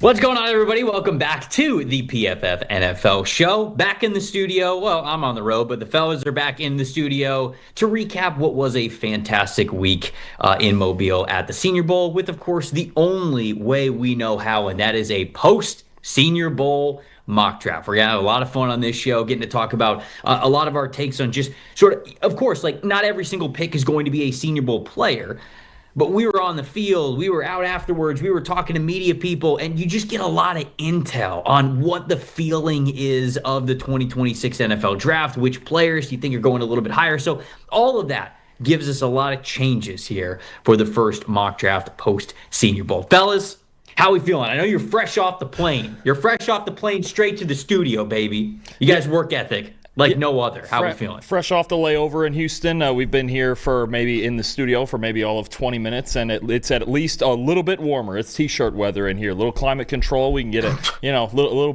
What's going on, everybody? Welcome back to the PFF NFL show. Back in the studio. Well, I'm on the road, but the fellas are back in the studio to recap what was a fantastic week in Mobile at the Senior Bowl with, of course, the only way we know how, and that is a post-Senior Bowl mock draft. We're going to have a lot of fun on this show, getting to talk about a lot of our takes on just sort of course, like not every single pick is going to be a Senior Bowl player. But we were on the field, we were out afterwards, we were talking to media people, and you just get a lot of intel on what the feeling is of the 2026 NFL draft, which players you think are going a little bit higher. So all of that gives us a lot of changes here for the first mock draft post-Senior Bowl. Fellas, how we feeling? I know you're fresh off the plane. You're fresh off the plane straight to the studio, baby. You guys' work ethic like no other. How are we feeling? Fresh off the layover in Houston. We've been here for maybe in the studio for maybe all of 20 minutes, and it's at least a little bit warmer. It's t-shirt weather in here. A little climate control. We can get a little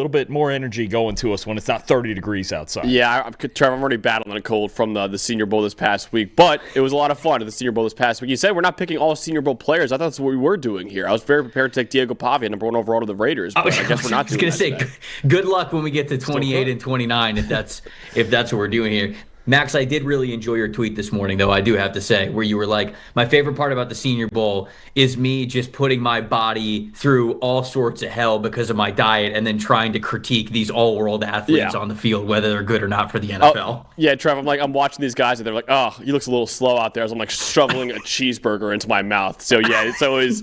bit more energy going to us when it's not 30 degrees outside. Yeah, Trevor, I'm already battling a cold from the Senior Bowl this past week, but it was a lot of fun at the Senior Bowl this past week. You said we're not picking all Senior Bowl players. I thought that's what we were doing here. I was very prepared to take Diego Pavia, number 1 overall to the Raiders, but I guess we're not doing that. I was going to say, good luck when we get to 28 and 29 if that's what we're doing here. Max, I did really enjoy your tweet this morning, though, I do have to say, where you were like, my favorite part about the Senior Bowl is me just putting my body through all sorts of hell because of my diet and then trying to critique these all-world athletes on the field, whether they're good or not for the NFL. Yeah, Trevor, I'm watching these guys, and they're like, oh, he looks a little slow out there. As I'm like shoveling a cheeseburger into my mouth. So, yeah, it's always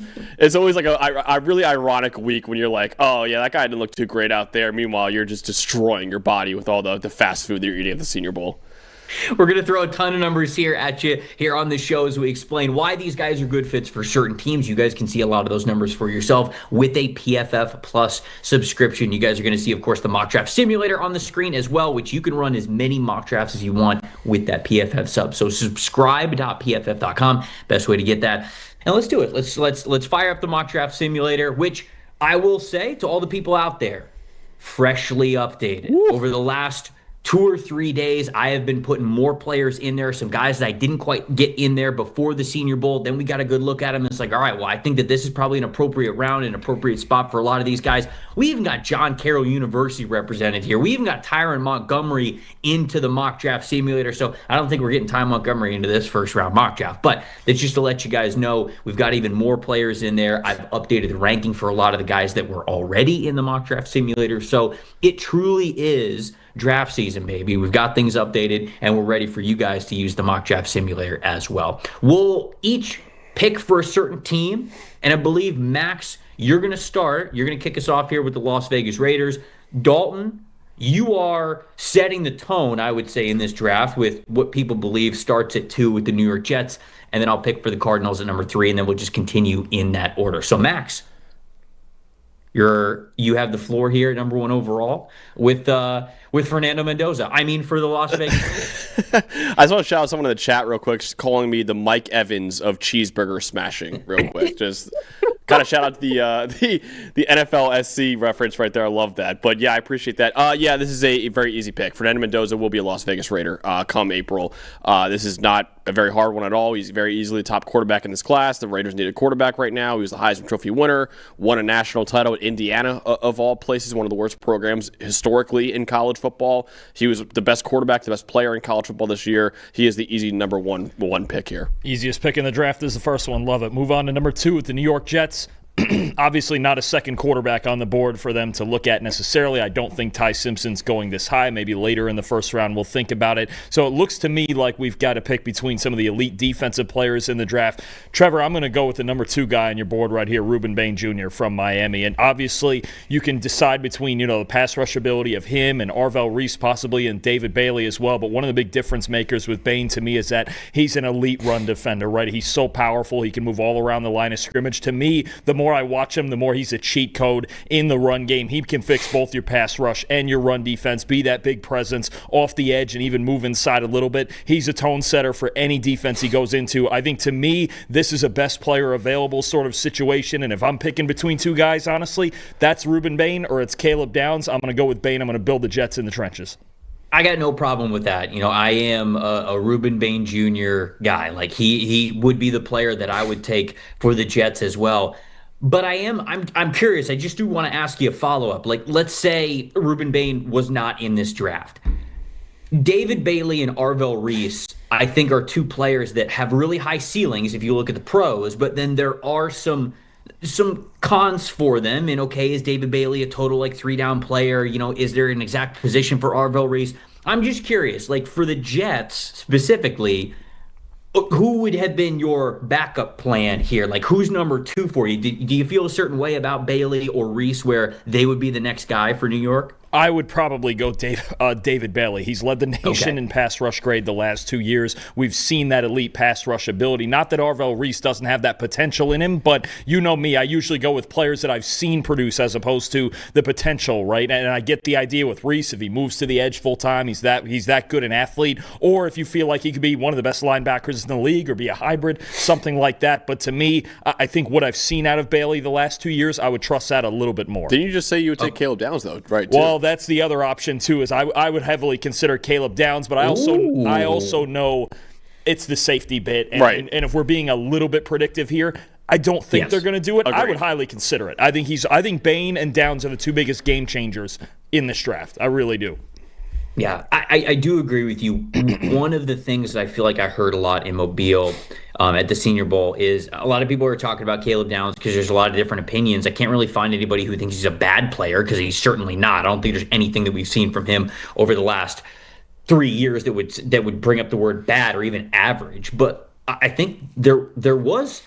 like a really ironic week when you're like, oh, yeah, that guy didn't look too great out there. Meanwhile, you're just destroying your body with all the fast food that you're eating at the Senior Bowl. We're going to throw a ton of numbers here at you here on the show as we explain why these guys are good fits for certain teams. You guys can see a lot of those numbers for yourself with a PFF Plus subscription. You guys are going to see, of course, the mock draft simulator on the screen as well, which you can run as many mock drafts as you want with that PFF sub. So subscribe.pff.com, best way to get that. And let's do it. Let's fire up the mock draft simulator, which I will say to all the people out there, freshly updated. Over the last 2 or 3 days, I have been putting more players in there, some guys that I didn't quite get in there before the Senior Bowl. Then we got a good look at them. It's like, all right, well, I think that this is probably an appropriate round, an appropriate spot for a lot of these guys. We even got John Carroll University represented here. We even got Tyron Montgomery into the mock draft simulator. So I don't think we're getting Ty Montgomery into this first round mock draft, but it's just to let you guys know we've got even more players in there. I've updated the ranking for a lot of the guys that were already in the mock draft simulator. So it truly is draft season, baby. We've got things updated, and we're ready for you guys to use the mock draft simulator as well. We'll each pick for a certain team, and I believe, Max, you're going to start. You're going to kick us off here with the Las Vegas Raiders. Dalton, you are setting the tone, I would say, in this draft with what people believe starts at 2 with the New York Jets, and then I'll pick for the Cardinals at number 3, and then we'll just continue in that order. So, Max, you have the floor here at number 1 overall with Fernando Mendoza. I mean, for the Las Vegas. I just want to shout out someone in the chat real quick, just calling me the Mike Evans of cheeseburger smashing real quick. Just kind of shout out to the NFL SC reference right there. I love that. But yeah, I appreciate that. Yeah, this is a very easy pick. Fernando Mendoza will be a Las Vegas Raider come April. This is not a very hard one at all. He's very easily the top quarterback in this class. The Raiders need a quarterback right now. He was the Heisman Trophy winner, won a national title at Indiana, of all places, one of the worst programs historically in college football. He was the best quarterback, the best player in college football this year. He is the easy number one pick here. Easiest pick in the draft is the first one. Love it. Move on to number 2 with the New York Jets. Obviously not a second quarterback on the board for them to look at necessarily. I don't think Ty Simpson's going this high. Maybe later in the first round we'll think about it. So it looks to me like we've got to pick between some of the elite defensive players in the draft. Trevor, I'm going to go with the number 2 guy on your board right here, Ruben Bain Jr. from Miami. And obviously you can decide between, the pass rush ability of him and Arvell Reese possibly and David Bailey as well. But one of the big difference makers with Bain to me is that he's an elite run defender, right? He's so powerful. He can move all around the line of scrimmage. To me, the more I watch him, the more he's a cheat code in the run game. He can fix both your pass rush and your run defense, be that big presence off the edge and even move inside a little bit. He's a tone setter for any defense he goes into. I think to me, this is a best player available sort of situation. And if I'm picking between 2 guys, honestly, that's Ruben Bain or it's Caleb Downs. I'm going to go with Bain. I'm going to build the Jets in the trenches. I got no problem with that. I am a Ruben Bain Jr. guy. Like he would be the player that I would take for the Jets as well. But I'm curious. I just do want to ask you a follow-up. Like, let's say Reuben Bain was not in this draft. David Bailey and Arvell Reese, I think, are two players that have really high ceilings if you look at the pros, but then there are some cons for them. And okay, is David Bailey a total like 3-down player? Is there an exact position for Arvell Reese? I'm just curious, like for the Jets specifically, who would have been your backup plan here? Like, who's number 2 for you? Do you feel a certain way about Bailey or Reese where they would be the next guy for New York? I would probably go David Bailey. He's led the nation in pass rush grade the last 2 years. We've seen that elite pass rush ability. Not that Arvell Reese doesn't have that potential in him, but you know me, I usually go with players that I've seen produce as opposed to the potential, right? And I get the idea with Reese, if he moves to the edge full time, he's that good an athlete. Or if you feel like he could be one of the best linebackers in the league or be a hybrid, something like that. But to me, I think what I've seen out of Bailey the last 2 years, I would trust that a little bit more. Didn't you just say you would take Caleb Downs, though, right? Well, that's the other option too. Is I would heavily consider Caleb Downs, but I also know it's the safety bit, and, right. And if we're being a little bit predictive here, I don't think they're going to do it. Agreed. I would highly consider it. I think Bain and Downs are the two biggest game changers in this draft. I really do. Yeah, I do agree with you. One of the things that I feel like I heard a lot in Mobile at the Senior Bowl is a lot of people are talking about Caleb Downs because there's a lot of different opinions. I can't really find anybody who thinks he's a bad player because he's certainly not. I don't think there's anything that we've seen from him over the last 3 years that would bring up the word bad or even average. But I think there was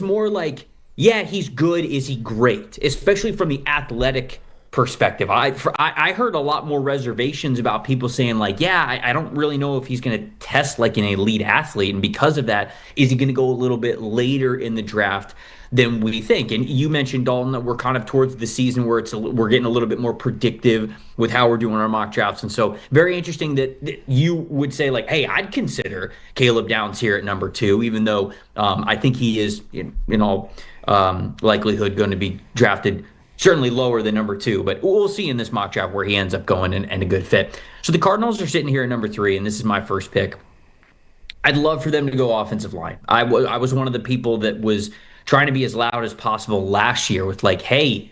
more like, yeah, he's good. Is he great? Especially from the athletic perspective. I heard a lot more reservations about people saying like, yeah, I don't really know if he's going to test like an elite athlete. And because of that, is he going to go a little bit later in the draft than we think? And you mentioned, Dalton, that we're kind of towards the season where we're getting a little bit more predictive with how we're doing our mock drafts. And so very interesting that you would say like, hey, I'd consider Caleb Downs here at number 2, even though I think he is in all likelihood going to be drafted certainly lower than number 2, but we'll see in this mock draft where he ends up going and a good fit. So the Cardinals are sitting here at number 3, and this is my first pick. I'd love for them to go offensive line. I was one of the people that was trying to be as loud as possible last year with like, hey,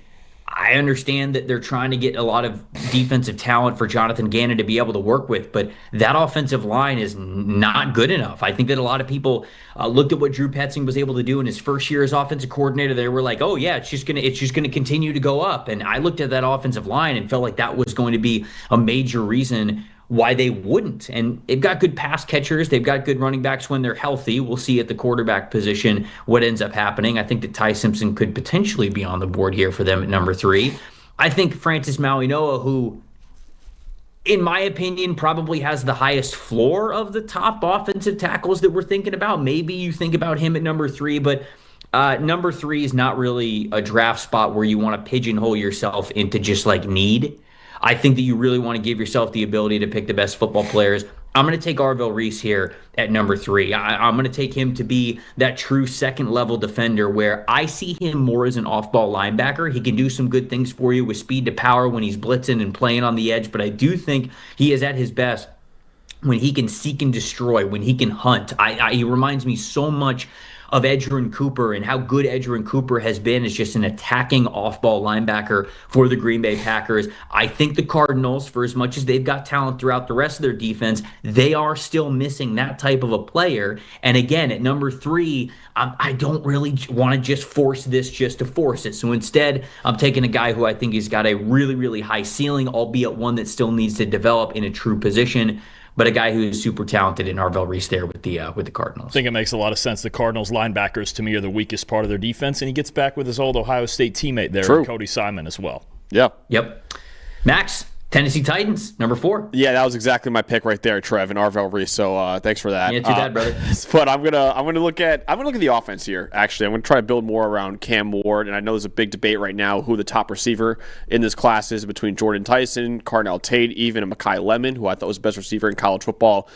I understand that they're trying to get a lot of defensive talent for Jonathan Gannon to be able to work with, but that offensive line is not good enough. I think that a lot of people looked at what Drew Petzing was able to do in his first year as offensive coordinator. They were like, oh yeah, it's just gonna continue to go up. And I looked at that offensive line and felt like that was going to be a major reason why they wouldn't. And they've got good pass catchers. They've got good running backs when they're healthy. We'll see at the quarterback position what ends up happening. I think that Ty Simpson could potentially be on the board here for them at number 3. I think Francis Mauigoa, who, in my opinion, probably has the highest floor of the top offensive tackles that we're thinking about. Maybe you think about him at number 3, but number 3 is not really a draft spot where you want to pigeonhole yourself into just like need. I think that you really want to give yourself the ability to pick the best football players. I'm going to take Arvell Reese here at number 3. I'm going to take him to be that true second-level defender where I see him more as an off-ball linebacker. He can do some good things for you with speed to power when he's blitzing and playing on the edge, but I do think he is at his best when he can seek and destroy, when he can hunt. He reminds me so much of Edgerrin Cooper and how good Edgerrin Cooper has been as just an attacking off-ball linebacker for the Green Bay Packers. I think the Cardinals, for as much as they've got talent throughout the rest of their defense, they are still missing that type of a player. And again, at number 3, I don't really want to just force this just to force it. So instead, I'm taking a guy who I think has got a really, really high ceiling, albeit one that still needs to develop in a true position, but a guy who is super talented in Arvell Reese there with the Cardinals. I think it makes a lot of sense. The Cardinals linebackers, to me, are the weakest part of their defense, and he gets back with his old Ohio State teammate there, Cody Simon, as well. Yeah. Yep. Max, Tennessee Titans, number 4. Yeah, that was exactly my pick right there, Trev, and Arvell Reese. So thanks for that. Yeah, too bad, brother. But I'm gonna look at the offense here. Actually, I'm gonna try to build more around Cam Ward, and I know there's a big debate right now who the top receiver in this class is between Jordan Tyson, Carnell Tate, even and Mekhi Lemon, who I thought was the best receiver in college football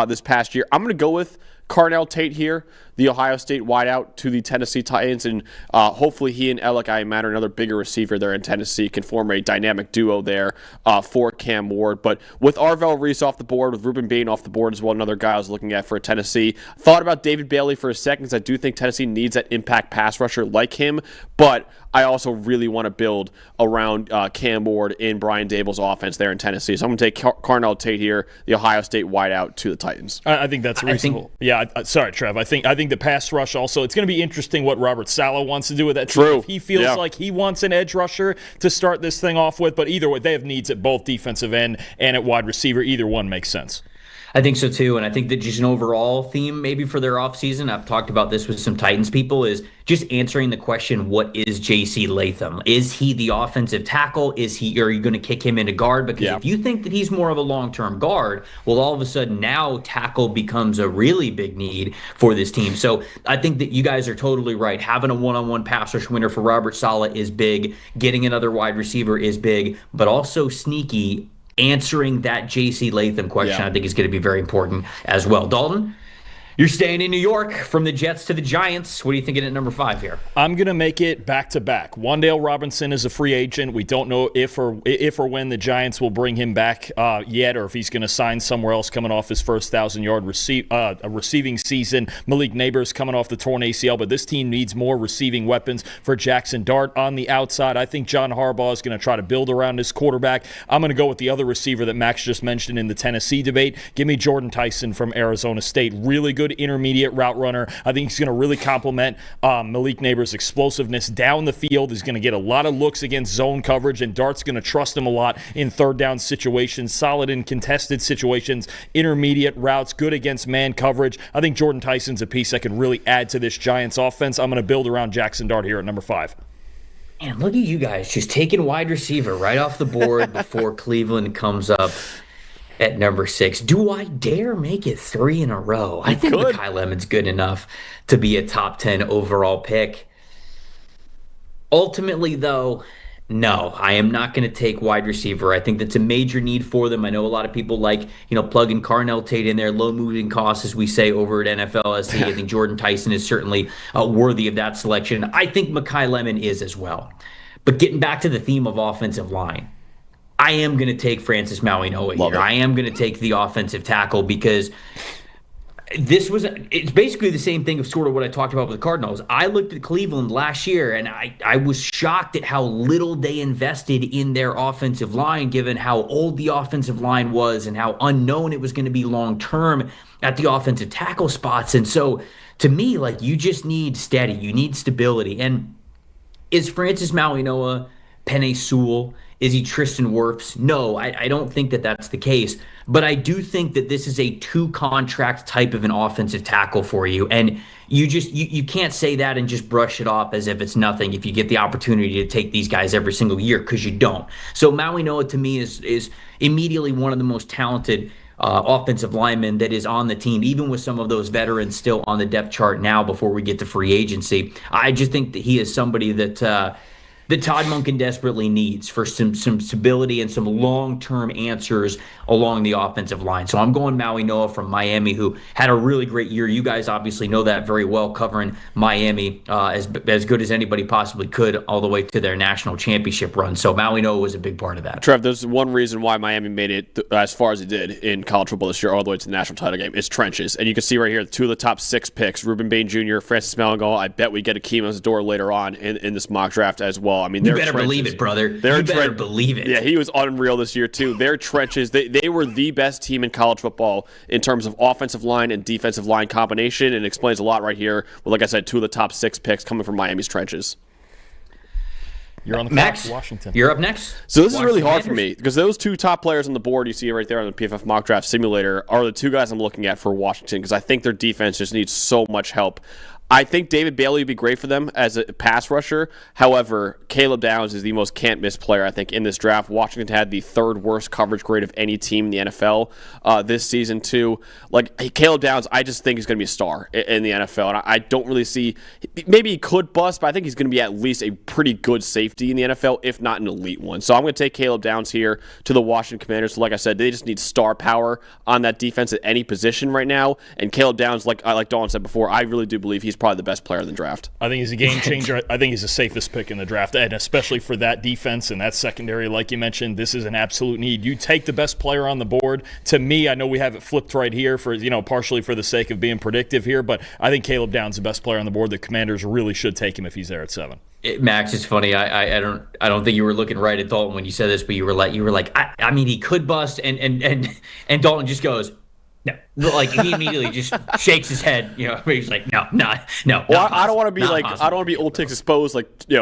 this past year. I'm gonna go with Carnell Tate here, the Ohio State wideout to the Tennessee Titans, and hopefully he and Alec Ayman, another bigger receiver there in Tennessee, can form a dynamic duo there for Cam Ward. But with Arvell Reese off the board, with Ruben Bain off the board as well, another guy I was looking at for Tennessee. Thought about David Bailey for a second, because I do think Tennessee needs that impact pass rusher like him, but I also really want to build around Cam Ward in Brian Dable's offense there in Tennessee. So I'm going to take Carnell Tate here, the Ohio State wideout to the Titans. I think that's reasonable. Sorry, Trev. I think the pass rush also, it's going to be interesting what Robert Saleh wants to do with that. True. If he feels like he wants an edge rusher to start this thing off with, but either way, they have needs at both defensive end and at wide receiver. Either one makes sense. I think so too, and I think that just an overall theme maybe for their offseason, I've talked about this with some Titans people, is just answering the question, what is J.C. Latham? Is he the offensive tackle? Are you going to kick him into guard? Because if you think that he's more of a long-term guard, well, all of a sudden now tackle becomes a really big need for this team. So I think that you guys are totally right. Having a one-on-one pass rush winner for Robert Saleh is big. Getting another wide receiver is big, but also sneaky. Answering that J.C. Latham question, I think, is going to be very important as well. Dalton, you're staying in New York from the Jets to the Giants. What are you thinking at number 5 here? I'm going to make it back-to-back. Wan'Dale Robinson is a free agent. We don't know if or when the Giants will bring him back yet, or if he's going to sign somewhere else coming off his first 1,000-yard receiving season. Malik Neighbors coming off the torn ACL, but this team needs more receiving weapons for Jackson Dart on the outside. I think John Harbaugh is going to try to build around his quarterback. I'm going to go with the other receiver that Max just mentioned in the Tennessee debate. Give me Jordan Tyson from Arizona State. Really good intermediate route runner. I think he's going to really complement Malik Neighbors' explosiveness down the field. He's going to get a lot of looks against zone coverage, and Dart's going to trust him a lot in third down situations, solid in contested situations, intermediate routes, good against man coverage. I think Jordan Tyson's a piece that can really add to this Giants offense. I'm going to build around Jackson Dart here at number 5. And look at you guys just taking wide receiver right off the board before Cleveland comes up at number 6. Do I dare make it 3 in a row? I think Mekhi Lemon's good enough to be a top 10 overall pick. Ultimately, though, no, I am not going to take wide receiver. I think that's a major need for them. I know a lot of people like, plugging Carnell Tate in there, low moving costs, as we say over at NFLSC. I think Jordan Tyson is certainly worthy of that selection. I think Mekhi Lemon is as well. But getting back to the theme of offensive line, I am going to take Francis Mauigoa here. I am going to take the offensive tackle, because it's basically the same thing of sort of what I talked about with the Cardinals. I looked at Cleveland last year, and I was shocked at how little they invested in their offensive line, given how old the offensive line was and how unknown it was going to be long-term at the offensive tackle spots. And so, to me, you just need steady. You need stability. And is Francis Mauigoa Penei Sewell? Is he Tristan Wirfs? No, I don't think that that's the case. But I do think that this is a 2-contract type of an offensive tackle for you. And you can't say that and just brush it off as if it's nothing if you get the opportunity to take these guys every single year, because you don't. So Mauigoa, to me, is immediately one of the most talented offensive linemen that is on the team, even with some of those veterans still on the depth chart now before we get to free agency. I just think that he is somebody that Todd Monken desperately needs for some stability and some long-term answers along the offensive line. So I'm going Mauigoa from Miami, who had a really great year. You guys obviously know that very well, covering Miami as good as anybody possibly could all the way to their national championship run. So Mauigoa was a big part of that. Trev, there's one reason why Miami made it as far as it did in college football this year, all the way to the national title game. It's trenches. And you can see right here, 2 of the top 6 picks, Ruben Bain Jr., Francis Mauigoa. I bet we get Akeem as a door later on in this mock draft as well. I mean, you better believe it, brother. You better believe it. Yeah, he was unreal this year, too. Their trenches, they were the best team in college football in terms of offensive line and defensive line combination, and it explains a lot right here. Well, like I said, 2 of the top 6 picks coming from Miami's trenches. You're on the Max, clock, Washington. You're up next. So this is really hard for me, because those 2 top players on the board you see right there on the PFF mock draft simulator are the 2 guys I'm looking at for Washington, because I think their defense just needs so much help. I think David Bailey would be great for them as a pass rusher. However, Caleb Downs is the most can't-miss player, I think, in this draft. Washington had the third worst coverage grade of any team in the NFL this season, too. Caleb Downs, I just think he's going to be a star in the NFL. And I don't really see – maybe he could bust, but I think he's going to be at least a pretty good safety in the NFL, if not an elite one. So I'm going to take Caleb Downs here to the Washington Commanders. So like I said, they just need star power on that defense at any position right now. And Caleb Downs, like Dalton said before, I really do believe he's probably the best player in the draft. I think he's a game changer. I think he's the safest pick in the draft, and especially for that defense and that secondary, like you mentioned, this is an absolute need. You take the best player on the board. To me, I know we have it flipped right here for partially for the sake of being predictive here, but I think Caleb Downs is the best player on the board. The Commanders really should take him if he's there at 7. Max, it's funny. I don't think you were looking right at Dalton when you said this, but you were like, I mean, he could bust, and Dalton just goes, no, like he immediately just shakes his head. He's like, no. Well, I don't want to be I don't want to be old ticks exposed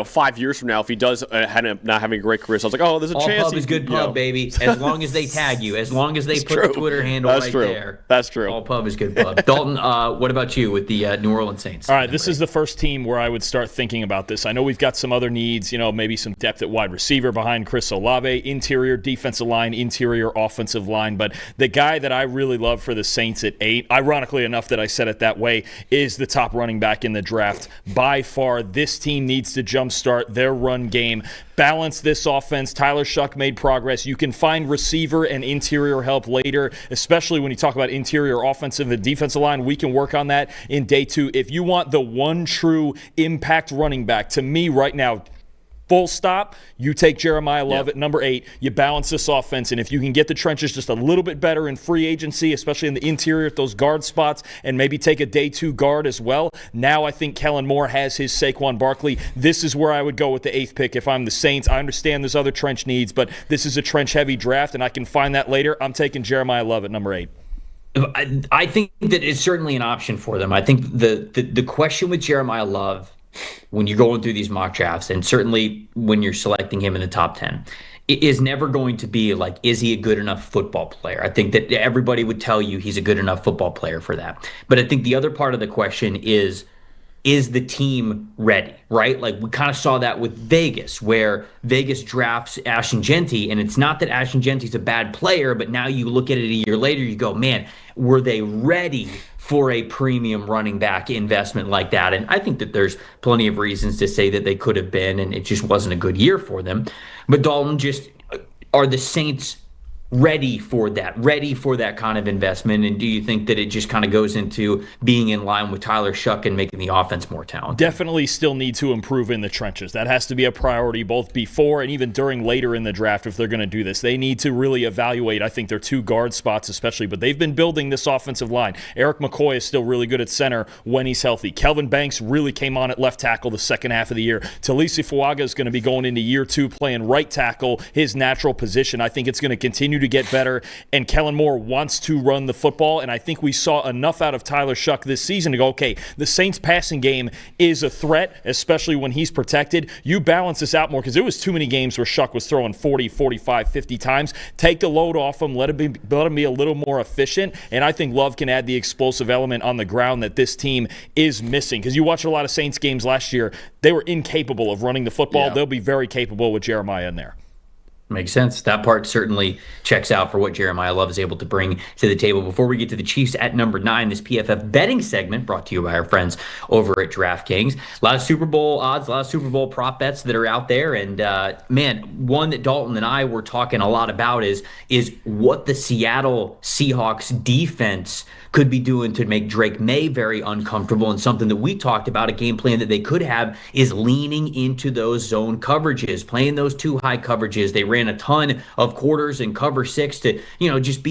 5 years from now if he does not having a great career. So I was like, oh, there's a chance. All pub is good pub, baby. As long as they tag you, as long as they put the Twitter handle there. That's true. All pub is good pub. Dalton, what about you with the New Orleans Saints? All right, this is the first team where I would start thinking about this. I know we've got some other needs. Maybe some depth at wide receiver behind Chris Olave, interior defensive line, interior offensive line, but the guy that I really love for the Saints at 8, ironically enough that I said it that way, is the top running back in the draft. By far, this team needs to jumpstart their run game, balance this offense. Tyler Shuck made progress. You can find receiver and interior help later, especially when you talk about interior offensive and defensive line. We can work on that in day 2. If you want the one true impact running back, to me right now, full stop, you take Jeremiah Love at number 8. You balance this offense, and if you can get the trenches just a little bit better in free agency, especially in the interior at those guard spots, and maybe take a day 2 guard as well, now I think Kellen Moore has his Saquon Barkley. This is where I would go with the 8th pick if I'm the Saints. I understand there's other trench needs, but this is a trench-heavy draft, and I can find that later. I'm taking Jeremiah Love at number 8. I think that it's certainly an option for them. I think the question with Jeremiah Love, when you're going through these mock drafts, and certainly when you're selecting him in the top 10, it is never going to be like, is he a good enough football player? I think that everybody would tell you he's a good enough football player for that. But I think the other part of the question is the team ready, right? Like we kind of saw that with Vegas, where Vegas drafts Ashton Genty, and it's not that Ashton Genty's a bad player, but now you look at it a year later, you go, man, were they ready for a premium running back investment like that? And I think that there's plenty of reasons to say that they could have been, and it just wasn't a good year for them. But Dalton, just are the Saints ready for that kind of investment? And do you think that it just kind of goes into being in line with Tyler Shuck and making the offense more talented? Definitely still need to improve in the trenches. That has to be a priority both before and even during later in the draft if they're going to do this. They need to really evaluate, I think, their 2 guard spots especially, but they've been building this offensive line. Eric McCoy is still really good at center when he's healthy. Kelvin Banks really came on at left tackle the second half of the year. Talisi Fuaga is going to be going into year 2 playing right tackle, his natural position. I think it's going to continue to get better, and Kellen Moore wants to run the football, and I think we saw enough out of Tyler Shuck this season to go, okay, the Saints passing game is a threat, especially when he's protected. You balance this out more, because there was too many games where Shuck was throwing 40, 45, 50 times. Take the load off him, let him be a little more efficient, and I think Love can add the explosive element on the ground that this team is missing, because you watch a lot of Saints games last year, they were incapable of running the football. They'll be very capable with Jeremiah in there. Makes sense. That part certainly checks out for what Jeremiah Love is able to bring to the table. Before we get to the Chiefs at number 9, this PFF betting segment brought to you by our friends over at DraftKings. A lot of Super Bowl odds, a lot of Super Bowl prop bets that are out there. And man, one that Dalton and I were talking a lot about is what the Seattle Seahawks defense could be doing to make Drake May very uncomfortable. And something that we talked about, a game plan that they could have, is leaning into those zone coverages, playing those 2 high coverages. They ran a ton of quarters and cover 6 to, just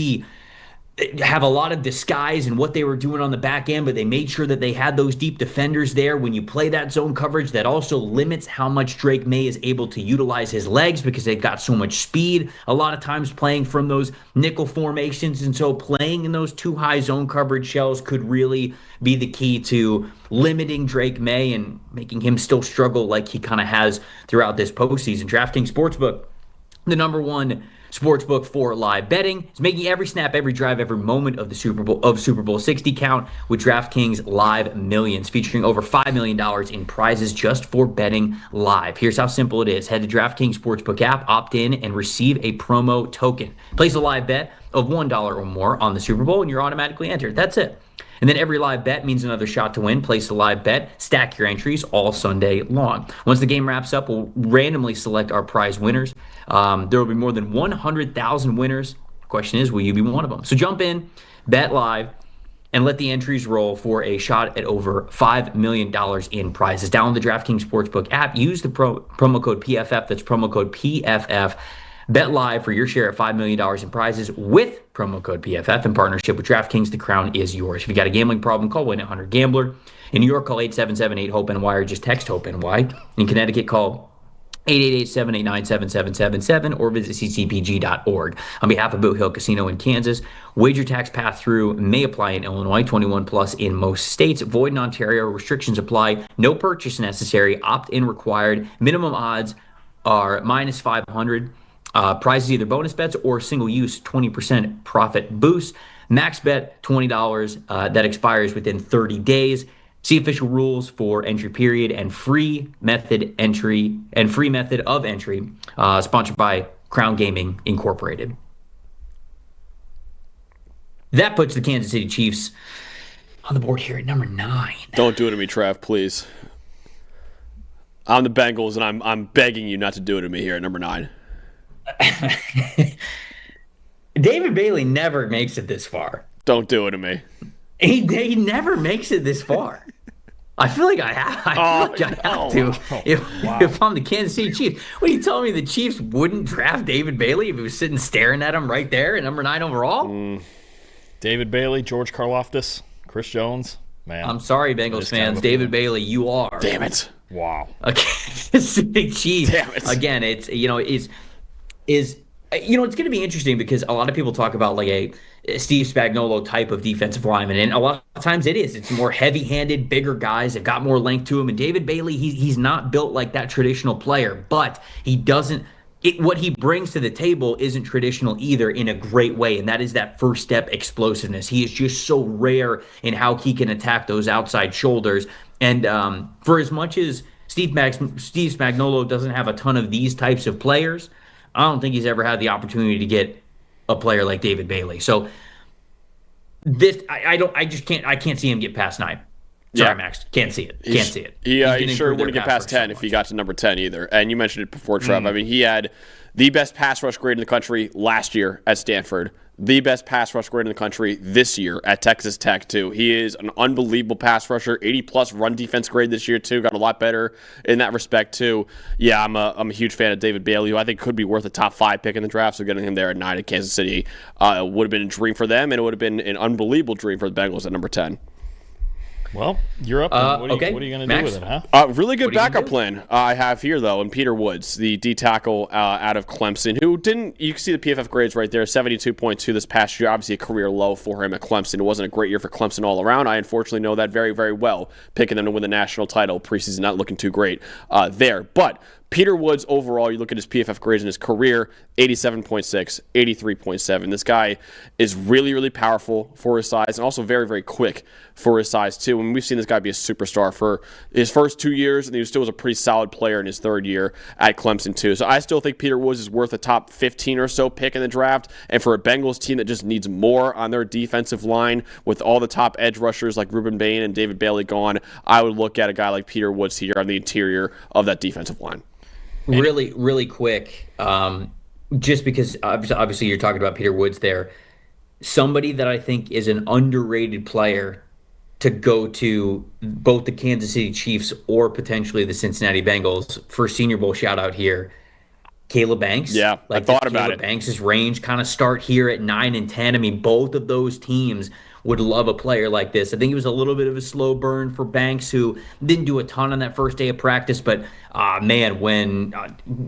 have a lot of disguise in what they were doing on the back end, but they made sure that they had those deep defenders there. When you play that zone coverage, that also limits how much Drake May is able to utilize his legs, because they've got so much speed a lot of times playing from those nickel formations. And so playing in those 2 high zone coverage shells could really be the key to limiting Drake May and making him still struggle like he kind of has throughout this postseason. DraftKings Sportsbook, the number 1 Sportsbook for live betting. It's making every snap, every drive, every moment of the Super Bowl 60 count with DraftKings Live Millions, featuring over $5 million in prizes just for betting live. Here's how simple it is. Head to DraftKings Sportsbook app, opt in, and receive a promo token. Place a live bet of $1 or more on the Super Bowl, and you're automatically entered. That's it. And then every live bet means another shot to win. Place a live bet, stack your entries all Sunday long. Once the game wraps up, we'll randomly select our prize winners. There will be more than 100,000 winners. The question is, will you be one of them? So jump in, bet live, and let the entries roll for a shot at over $5 million in prizes. Download the DraftKings Sportsbook app. Use the promo code PFF. That's promo code PFF. Bet live for your share of $5 million in prizes with promo code PFF in partnership with DraftKings. The crown is yours. If you got a gambling problem, call 1-800-GAMBLER. In New York, call 877-8-HOPE-NY or just text HOPE-NY. In Connecticut, call 888-789-7777 or visit ccpg.org. On behalf of Boot Hill Casino in Kansas, wager tax pass-through may apply in Illinois, 21 plus in most states. Void in Ontario. Restrictions apply. No purchase necessary. Opt-in required. Minimum odds are minus 500. Prizes either bonus bets or single-use 20% profit boost. Max bet $20 that expires within 30 days. See official rules for entry period and free method of entry. Sponsored by Crown Gaming Incorporated. That puts the Kansas City Chiefs on the board here at number 9. Don't do it to me, Trav, please. I'm the Bengals, and I'm begging you not to do it to me here at number 9. David Bailey never makes it this far. Don't do it to me. He never makes it this far. I feel like I have to. If I'm the Kansas City Chiefs, what are you telling me? The Chiefs wouldn't draft David Bailey if he was sitting staring at him right there at number 9 overall? David Bailey, George Karlaftis, Chris Jones. Man, I'm sorry, Bengals fans. David Bailey, you are. Damn it. Wow. A Kansas City Chiefs. Damn it. Again, it's it's going to be interesting because a lot of people talk about like a Steve Spagnuolo type of defensive lineman, and a lot of times it is. It's more heavy-handed, bigger guys. They've got more length to him. And David Bailey, he's not built like that traditional player, but he doesn't. What he brings to the table isn't traditional either in a great way, and that is that first step explosiveness. He is just so rare in how he can attack those outside shoulders. And for as much as Steve Spagnuolo doesn't have a ton of these types of players, I don't think he's ever had the opportunity to get a player like David Bailey. So this, I can't see him get past 9. Sorry, Max. Can't see it. He sure wouldn't get past 10 if he got to number 10 either. And you mentioned it before, Trev. I mean, he had the best pass rush grade in the country last year at Stanford. The best pass rush grade in the country this year at Texas Tech, too. He is an unbelievable pass rusher, 80-plus run defense grade this year, too. Got a lot better in that respect, too. Yeah, I'm a huge fan of David Bailey, who I think could be worth a top 5 pick in the draft, so getting him there at 9 at Kansas City would have been a dream for them, and it would have been an unbelievable dream for the Bengals at number 10. Well, you're up. What are you going to do with it, huh? Really good backup plan I have here, though, in Peter Woods, the D tackle out of Clemson, who didn't, you can see the PFF grades right there, 72.2 this past year, obviously a career low for him at Clemson. It wasn't a great year for Clemson all around. I unfortunately know that very, very well, picking them to win the national title. Preseason not looking too great there. But Peter Woods, overall, you look at his PFF grades in his career, 87.6, 83.7. This guy is really, really powerful for his size and also very, very quick for his size, too. And we've seen this guy be a superstar for his first 2 years, and he still was a pretty solid player in his third year at Clemson, too. So I still think Peter Woods is worth a top 15 or so pick in the draft. And for a Bengals team that just needs more on their defensive line with all the top edge rushers like Ruben Bain and David Bailey gone, I would look at a guy like Peter Woods here on the interior of that defensive line. Really, really quick, just because obviously you're talking about Peter Woods there. Somebody that I think is an underrated player to go to both the Kansas City Chiefs or potentially the Cincinnati Bengals for Senior Bowl shout out here. Caleb Banks. Yeah, I thought about it. Banks' range kind of start here at 9 and 10. I mean, both of those teams would love a player like this. I think it was a little bit of a slow burn for Banks, who didn't do a ton on that first day of practice. But, man, when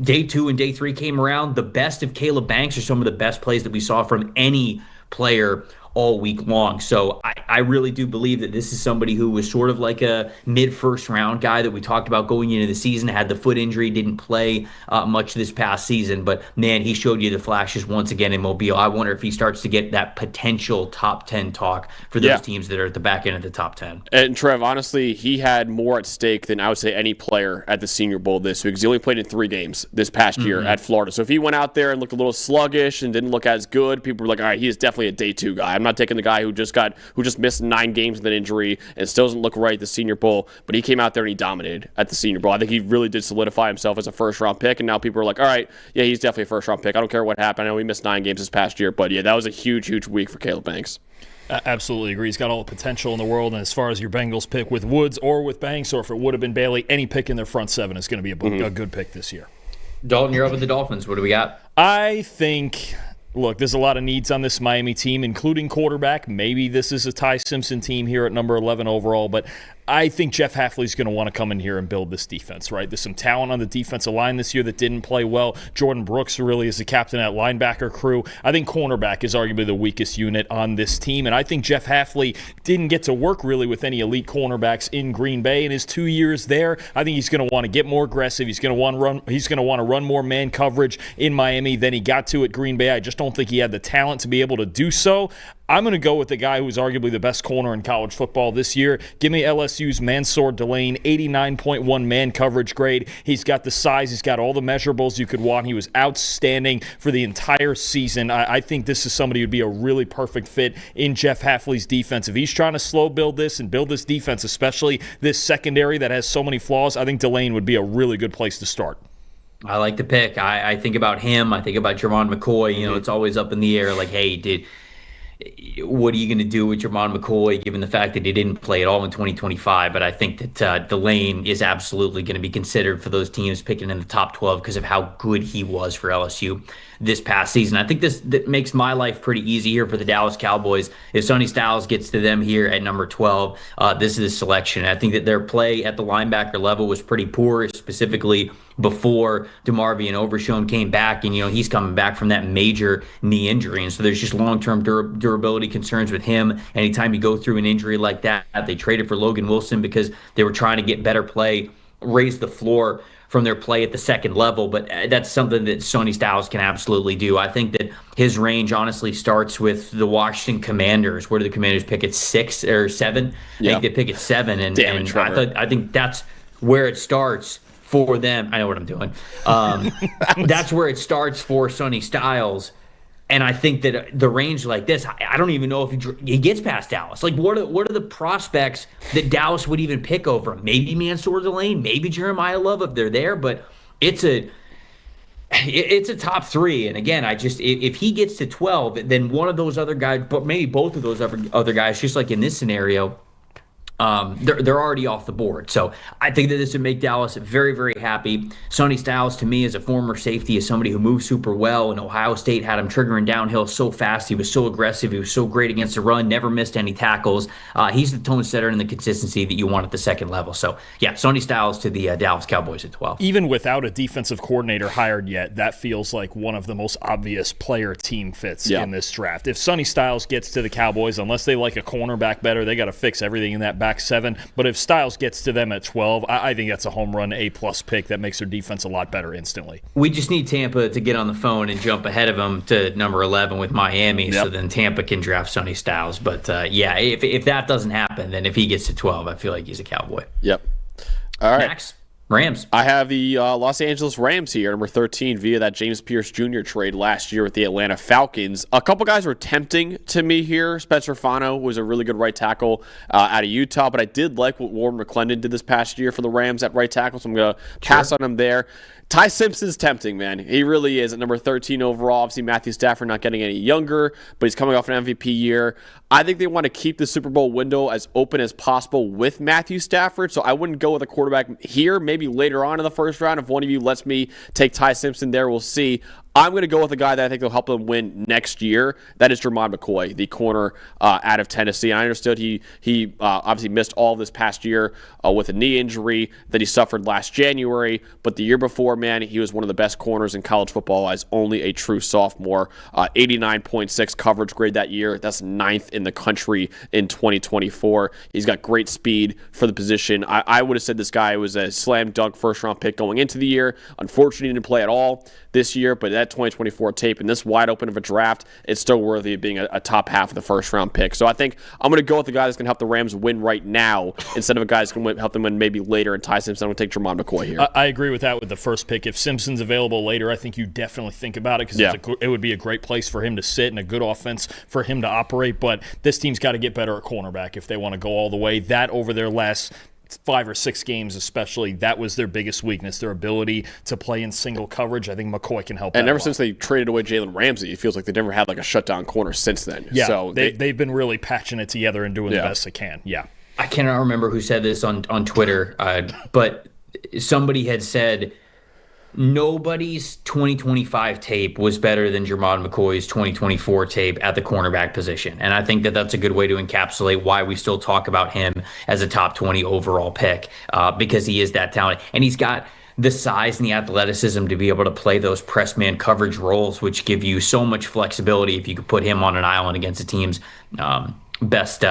day 2 and day 3 came around, the best of Caleb Banks are some of the best plays that we saw from any player all week long. So I really do believe that this is somebody who was sort of like a mid-first round guy that we talked about going into the season, had the foot injury, didn't play much this past season. But, man, he showed you the flashes once again in Mobile. I wonder if he starts to get that potential top 10 talk for those teams that are at the back end of the top 10. And, Trev, honestly, he had more at stake than I would say any player at the Senior Bowl this week because he only played in 3 games this past year at Florida. So if he went out there and looked a little sluggish and didn't look as good, people were like, all right, he is definitely a day 2 guy. I'm not taking the guy who just missed 9 games with an injury and still doesn't look right at the Senior Bowl, but he came out there and he dominated at the Senior Bowl. I think he really did solidify himself as a first-round pick, and now people are like, all right, yeah, he's definitely a first-round pick. I don't care what happened. I know he missed 9 games this past year, but yeah, that was a huge, huge week for Caleb Banks. Absolutely agree. He's got all the potential in the world. And as far as your Bengals pick with Woods or with Banks, or if it would have been Bailey, any pick in their front 7 is going to be a good pick this year. Dalton, you're up with the Dolphins. What do we got? I think, look, there's a lot of needs on this Miami team, including quarterback. Maybe this is a Ty Simpson team here at number 11 overall, but I think Jeff Hafley's going to want to come in here and build this defense, right? There's some talent on the defensive line this year that didn't play well. Jordan Brooks really is the captain of that linebacker crew. I think cornerback is arguably the weakest unit on this team, and I think Jeff Hafley didn't get to work really with any elite cornerbacks in Green Bay in his 2 years there. I think he's going to want to get more aggressive. He's going to want to run more man coverage in Miami than he got to at Green Bay. I just don't think he had the talent to be able to do so. I'm going to go with the guy who's arguably the best corner in college football this year. Give me LSU's Mansour Delane, 89.1 man coverage grade. He's got the size. He's got all the measurables you could want. He was outstanding for the entire season. I think this is somebody who'd be a really perfect fit in Jeff Hafley's defense. If he's trying to slow build this and build this defense, especially this secondary that has so many flaws, I think Delane would be a really good place to start. I like the pick. I think about him. I think about Jermon McCoy. It's always up in the air like, hey, what are you going to do with Jermon McCoy, given the fact that he didn't play at all in 2025? But I think that Delane is absolutely going to be considered for those teams picking in the top 12 because of how good he was for LSU this past season. I think that makes my life pretty easy here for the Dallas Cowboys. If Sonny Styles gets to them here at number 12, this is a selection. I think that their play at the linebacker level was pretty poor, specifically before DeMarvion Overshown came back, and he's coming back from that major knee injury, and so there's just long-term durability concerns with him. Anytime you go through an injury like that, they traded for Logan Wilson because they were trying to get better play, raise the floor from their play at the second level, but that's something that Sonny Styles can absolutely do. I think that his range honestly starts with the Washington Commanders. Where do the Commanders pick at 6 or 7? Yeah. I think they pick at 7, and Trevor. I think that's where it starts for them. I know what I'm doing. That's where it starts for Sonny Styles. And I think that the range like this, I don't even know if he gets past Dallas. Like, what are the prospects that Dallas would even pick over him? Maybe Mansour Delane, maybe Jeremiah Love if they're there, but it's a top 3. And again, if he gets to 12, then one of those other guys, but maybe both of those other guys, just like in this scenario, they're already off the board. So I think that this would make Dallas very, very happy. Sonny Styles, to me, as a former safety, is somebody who moves super well, and Ohio State had him triggering downhill so fast. He was so aggressive. He was so great against the run, never missed any tackles. He's the tone setter and the consistency that you want at the second level. So, yeah, Sonny Styles to the Dallas Cowboys at 12. Even without a defensive coordinator hired yet, that feels like one of the most obvious player-team fits in this draft. If Sonny Styles gets to the Cowboys, unless they like a cornerback better, they got to fix everything in that back 7. But if Styles gets to them at 12, I think that's a home run A-plus pick that makes their defense a lot better instantly. We just need Tampa to get on the phone and jump ahead of them to number 11 with Miami, so then Tampa can draft Sonny Styles. But, if that doesn't happen, then if he gets to 12, I feel like he's a Cowboy. Yep. All right. Max? Rams. I have the Los Angeles Rams here, number 13, via that James Pierce Jr. trade last year with the Atlanta Falcons. A couple guys were tempting to me here. Spencer Fano was a really good right tackle out of Utah, but I did like what Warren McClendon did this past year for the Rams at right tackle, so I'm going to pass on him there. Ty Simpson's tempting, man. He really is at number 13 overall. Obviously, Matthew Stafford not getting any younger, but he's coming off an MVP year. I think they want to keep the Super Bowl window as open as possible with Matthew Stafford, so I wouldn't go with a quarterback here. Maybe later on in the first round, if one of you lets me take Ty Simpson there, we'll see. I'm going to go with a guy that I think will help them win next year. That is Jermon McCoy, the corner out of Tennessee. I understood he obviously missed all this past year with a knee injury that he suffered last January. But the year before, man, he was one of the best corners in college football as only a true sophomore. 89.6 coverage grade that year. That's 9th in the country in 2024. He's got great speed for the position. I would have said this guy was a slam dunk first-round pick going into the year. Unfortunately, he didn't play at all this year, but that 2024 tape and this wide open of a draft, it's still worthy of being a top half of the first round pick. So I think I'm going to go with the guy that's going to help the Rams win right now instead of a guy that's going to help them win maybe later and Ty Simpson. I'm going to take Jermon McCoy here. I agree with that with the first pick. If Simpson's available later, I think you definitely think about it because it would be a great place for him to sit and a good offense for him to operate. But this team's got to get better at cornerback if they want to go all the way. That over their last 5 or 6 games especially, that was their biggest weakness, their ability to play in single coverage. I think McCoy can help. And ever since they traded away Jalen Ramsey, it feels like they've never had like a shutdown corner since then. Yeah, so they've been really patching it together and doing the best they can. Yeah. I cannot remember who said this on Twitter, but somebody had said nobody's 2025 tape was better than Jermon McCoy's 2024 tape at the cornerback position. And I think that that's a good way to encapsulate why we still talk about him as a top 20 overall pick, because he is that talented. And he's got the size and the athleticism to be able to play those press man coverage roles, which give you so much flexibility if you could put him on an island against a team's best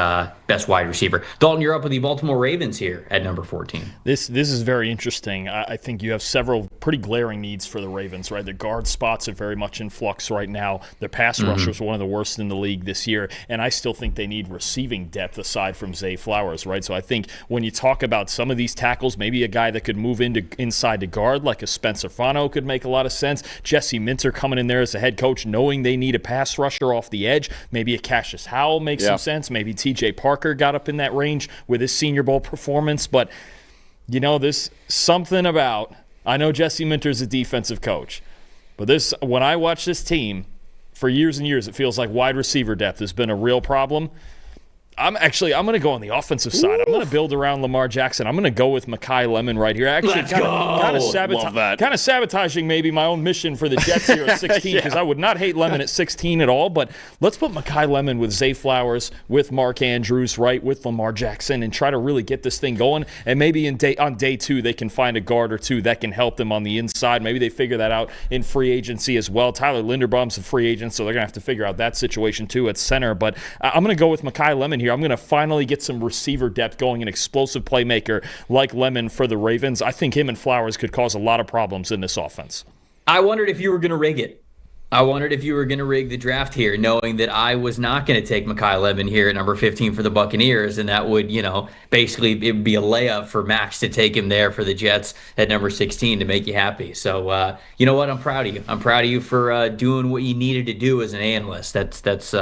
wide receiver. Dalton, you're up with the Baltimore Ravens here at number 14. This is very interesting. I think you have several pretty glaring needs for the Ravens, right? The guard spots are very much in flux right now. Their pass rushers are one of the worst in the league this year, and I still think they need receiving depth aside from Zay Flowers, right? So I think when you talk about some of these tackles, maybe a guy that could move inside to guard like a Spencer Fano could make a lot of sense. Jesse Minter coming in there as a head coach knowing they need a pass rusher off the edge. Maybe a Cassius Howell makes some sense. Maybe TJ Parker got up in that range with his Senior Bowl performance. But, there's something about, I know Jesse Minter's a defensive coach, but when I watch this team, for years and years, it feels like wide receiver depth has been a real problem. I'm going to go on the offensive side. I'm going to build around Lamar Jackson. I'm going to go with Mekhi Lemon right here. Actually, kind of sabotaging maybe my own mission for the Jets here at 16 because I would not hate Lemon at 16 at all. But let's put Mekhi Lemon with Zay Flowers, with Mark Andrews, right, with Lamar Jackson, and try to really get this thing going. And maybe on day 2 they can find a guard or two that can help them on the inside. Maybe they figure that out in free agency as well. Tyler Linderbaum's a free agent, so they're going to have to figure out that situation too at center. But I'm going to go with Mekhi Lemon here. I'm going to finally get some receiver depth going, an explosive playmaker like Lemon for the Ravens. I think him and Flowers could cause a lot of problems in this offense. I wondered if you were going to rig it. I wondered if you were going to rig the draft here, knowing that I was not going to take Mekhi Lemon here at number 15 for the Buccaneers, and that would, basically it would be a layup for Max to take him there for the Jets at number 16 to make you happy. So, you know what? I'm proud of you. I'm proud of you for doing what you needed to do as an analyst. That's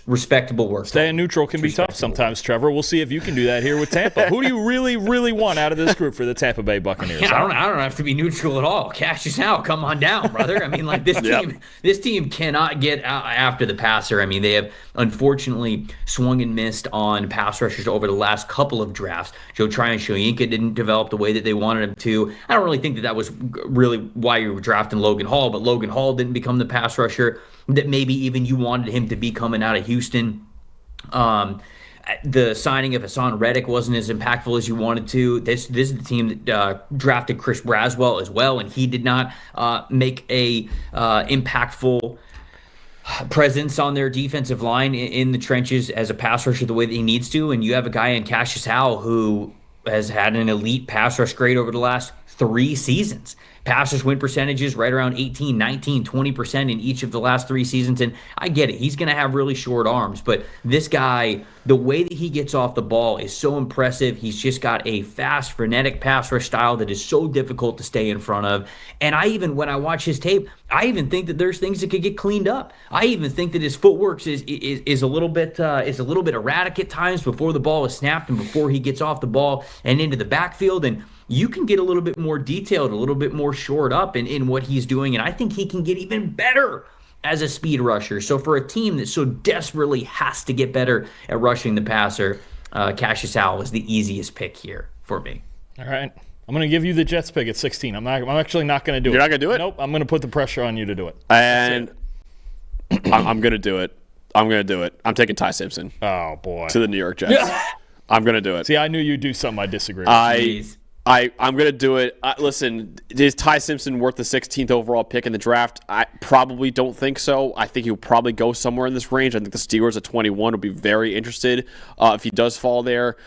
respectable work. Staying neutral can be tough sometimes, Trevor. We'll see if you can do that here with Tampa. Who do you really, really want out of this group for the Tampa Bay Buccaneers? I don't have to be neutral at all. Cash is out. Come on down, brother. I mean, this team cannot get out after the passer. I mean, they have unfortunately swung and missed on pass rushers over the last couple of drafts. Joe Tryon-Shoyinka didn't develop the way that they wanted him to. I don't really think that was really why you were drafting Logan Hall, but Logan Hall didn't become the pass rusher that maybe even you wanted him to be coming out of Houston. The signing of Hassan Reddick wasn't as impactful as you wanted to. This is the team that drafted Chris Braswell as well, and he did not make a impactful presence on their defensive line in the trenches as a pass rusher the way that he needs to. And you have a guy in Cassius Howell who has had an elite pass rush grade over the last 3 seasons. Pass rush win percentages right around 18, 19, 20% in each of the last 3 seasons. And I get it. He's going to have really short arms. But this guy, the way that he gets off the ball is so impressive. He's just got a fast, frenetic pass rush style that is so difficult to stay in front of. And when I watch his tape, I even think that there's things that could get cleaned up. I even think that his footwork is a little bit erratic at times before the ball is snapped and before he gets off the ball and into the backfield. And you can get a little bit more detailed, a little bit more shored up in what he's doing. And I think he can get even better as a speed rusher. So for a team that so desperately has to get better at rushing the passer, Cassius Howell is the easiest pick here for me. All right. I'm going to give you the Jets pick at 16. I'm actually not going to do it. You're not going to do it? Nope. I'm going to put the pressure on you to do it. And I'm going to do it. I'm going to do it. I'm taking Ty Simpson. Oh, boy. To the New York Jets. I'm going to do it. See, I knew you'd do something I disagree with. I'm going to do it. Listen, is Ty Simpson worth the 16th overall pick in the draft? I probably don't think so. I think he'll probably go somewhere in this range. I think the Steelers at 21 would be very interested if he does fall there.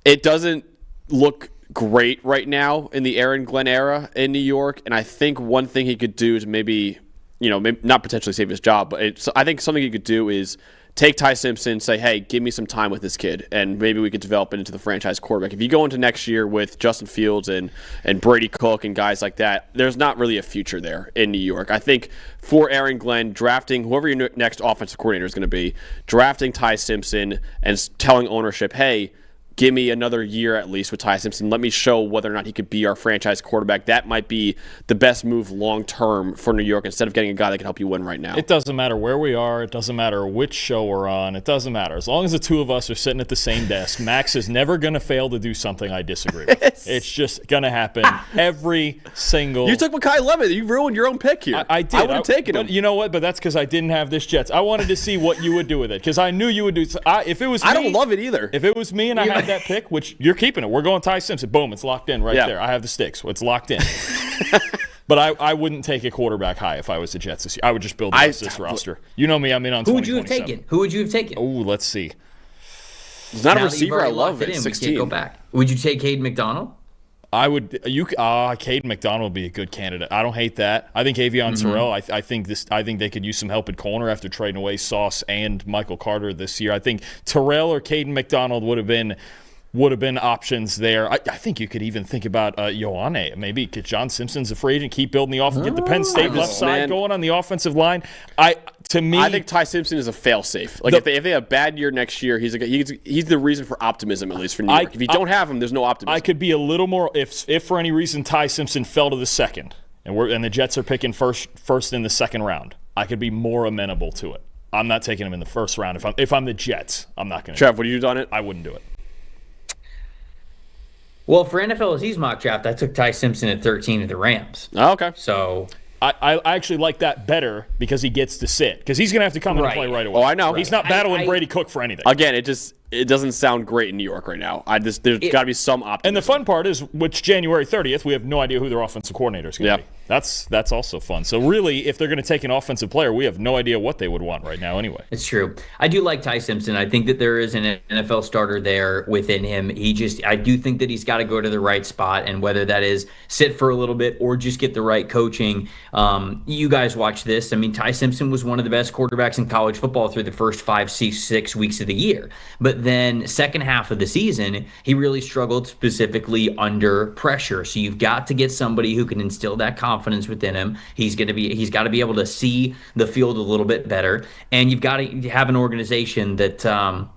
It doesn't look great right now in the Aaron Glenn era in New York, and I think one thing he could do to maybe not potentially save his job, but I think something he could do is take Ty Simpson, say, hey, give me some time with this kid, and maybe we could develop it into the franchise quarterback. If you go into next year with Justin Fields and Brady Cook and guys like that, there's not really a future there in New York. I think for Aaron Glenn, drafting whoever your next offensive coordinator is going to be, drafting Ty Simpson and telling ownership, hey, give me another year at least with Ty Simpson. Let me show whether or not he could be our franchise quarterback. That might be the best move long-term for New York instead of getting a guy that can help you win right now. It doesn't matter where we are. It doesn't matter which show we're on. It doesn't matter. As long as the two of us are sitting at the same desk, Max is never going to fail to do something I disagree with. It's just going to happen every single... You took Mekhi Levin. You ruined your own pick here. I did. I would have taken him. But you know what? But that's because I didn't have this Jets. I wanted to see what you would do with it because I knew you would do... If it was me, I don't love it either. If it was me and I had that pick, which... You're keeping it. We're going Ty Simpson. Boom, it's locked in right there. I have the sticks. It's locked in. But I wouldn't take a quarterback high if I was the Jets this year. I would just build this roster. You know me, I'm in on 2027. Who would you have taken? Who would you have taken? Oh, let's see. He's not a receiver I love at 16. We can't go back. Would you take Hayden McDonald? I would. Caden McDonald would be a good candidate. I don't hate that. I think Avion Terrell. I think they could use some help at corner after trading away Sauce and Michael Carter this year. I think Terrell or Caden McDonald would have been options there. I think you could even think about Ioane. Maybe get John Simpson's a free agent, keep building the offense, get the Penn State left side going on the offensive line. I think Ty Simpson is a fail-safe. Like if they have a bad year next year, he's the reason for optimism, at least for New York. If you don't have him, there's no optimism. I could be a little more if for any reason Ty Simpson fell to the second, and the Jets are picking first in the second round. I could be more amenable to it. I'm not taking him in the first round. If I'm the Jets, I'm not going to. Trev, would you do on it? I wouldn't do it. Well, for NFL's mock draft, I took Ty Simpson at 13 of the Rams. Oh, okay. So I actually like that better because he gets to sit. Because he's going to have to come in and play right away. Oh, I know. He's not battling Brady Cook for anything. Again, it doesn't sound great in New York right now. There's got to be some optimism. And the fun part is, which January 30th, we have no idea who their offensive coordinator is going to be. That's also fun. So really, if they're going to take an offensive player, we have no idea what they would want right now anyway. It's true. I do like Ty Simpson. I think that there is an NFL starter there within him. I do think that he's got to go to the right spot, and whether that is sit for a little bit or just get the right coaching. You guys watch this. I mean, Ty Simpson was one of the best quarterbacks in college football through the first 5-6 weeks of the year. But then second half of the season, he really struggled specifically under pressure. So you've got to get somebody who can instill that confidence within him. He's got to be able to see the field a little bit better, and you've got to have an organization that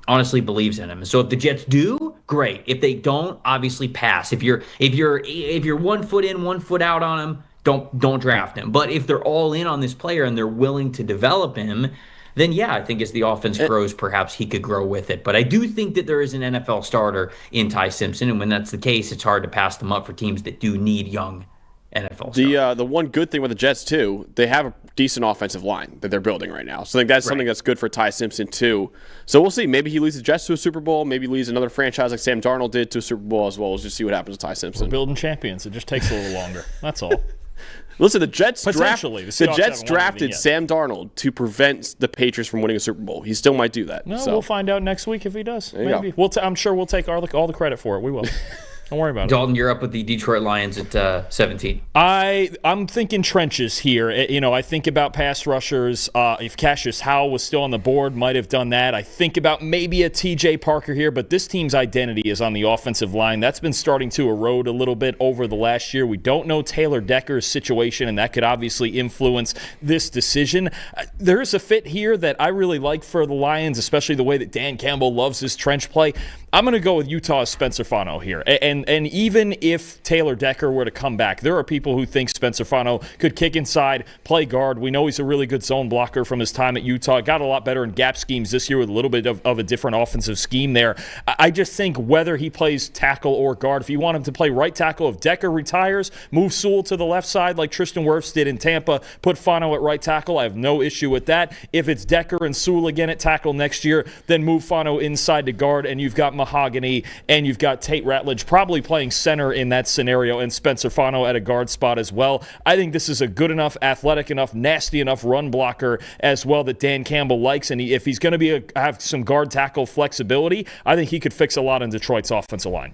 honestly believes in him. So if the Jets do, great. If they don't, obviously pass. If you're 1 foot in, 1 foot out on him, don't draft him. But if they're all in on this player and they're willing to develop him, then yeah, I think as the offense grows, perhaps he could grow with it. But I do think that there is an NFL starter in Ty Simpson, and when that's the case, it's hard to pass them up for teams that do need young NFL starters. The one good thing with the Jets, too, they have a decent offensive line that they're building right now. So I think that's something that's good for Ty Simpson, too. So we'll see. Maybe he leads the Jets to a Super Bowl. Maybe he leads another franchise like Sam Darnold did to a Super Bowl as well. We'll just see what happens with Ty Simpson. We're building champions. It just takes a little longer. That's all. Listen, the Jets drafted Sam Darnold to prevent the Patriots from winning a Super Bowl. He still might do that. No, we'll find out next week if he does. Maybe. I'm sure we'll take all the credit for it. We will. Don't worry about it. Dalton, you're up with the Detroit Lions at 17. I'm thinking trenches here. I think about pass rushers. If Cassius Howell was still on the board, might have done that. I think about maybe a TJ Parker here, but this team's identity is on the offensive line. That's been starting to erode a little bit over the last year. We don't know Taylor Decker's situation, and that could obviously influence this decision. There's a fit here that I really like for the Lions, especially the way that Dan Campbell loves his trench play. I'm going to go with Utah's Spencer Fano here. And even if Taylor Decker were to come back, there are people who think Spencer Fano could kick inside, play guard. We know he's a really good zone blocker from his time at Utah. Got a lot better in gap schemes this year with a little bit of a different offensive scheme there. I just think whether he plays tackle or guard, if you want him to play right tackle, if Decker retires, move Sewell to the left side like Tristan Wirfs did in Tampa, put Fano at right tackle. I have no issue with that. If it's Decker and Sewell again at tackle next year, then move Fano inside to guard, and you've got Mahogany and you've got Tate Ratledge probably playing center in that scenario, and Spencer Fano at a guard spot as well. I think this is a good enough, athletic enough, nasty enough run blocker as well that Dan Campbell likes, and if he's going to have some guard tackle flexibility, I think he could fix a lot in Detroit's offensive line.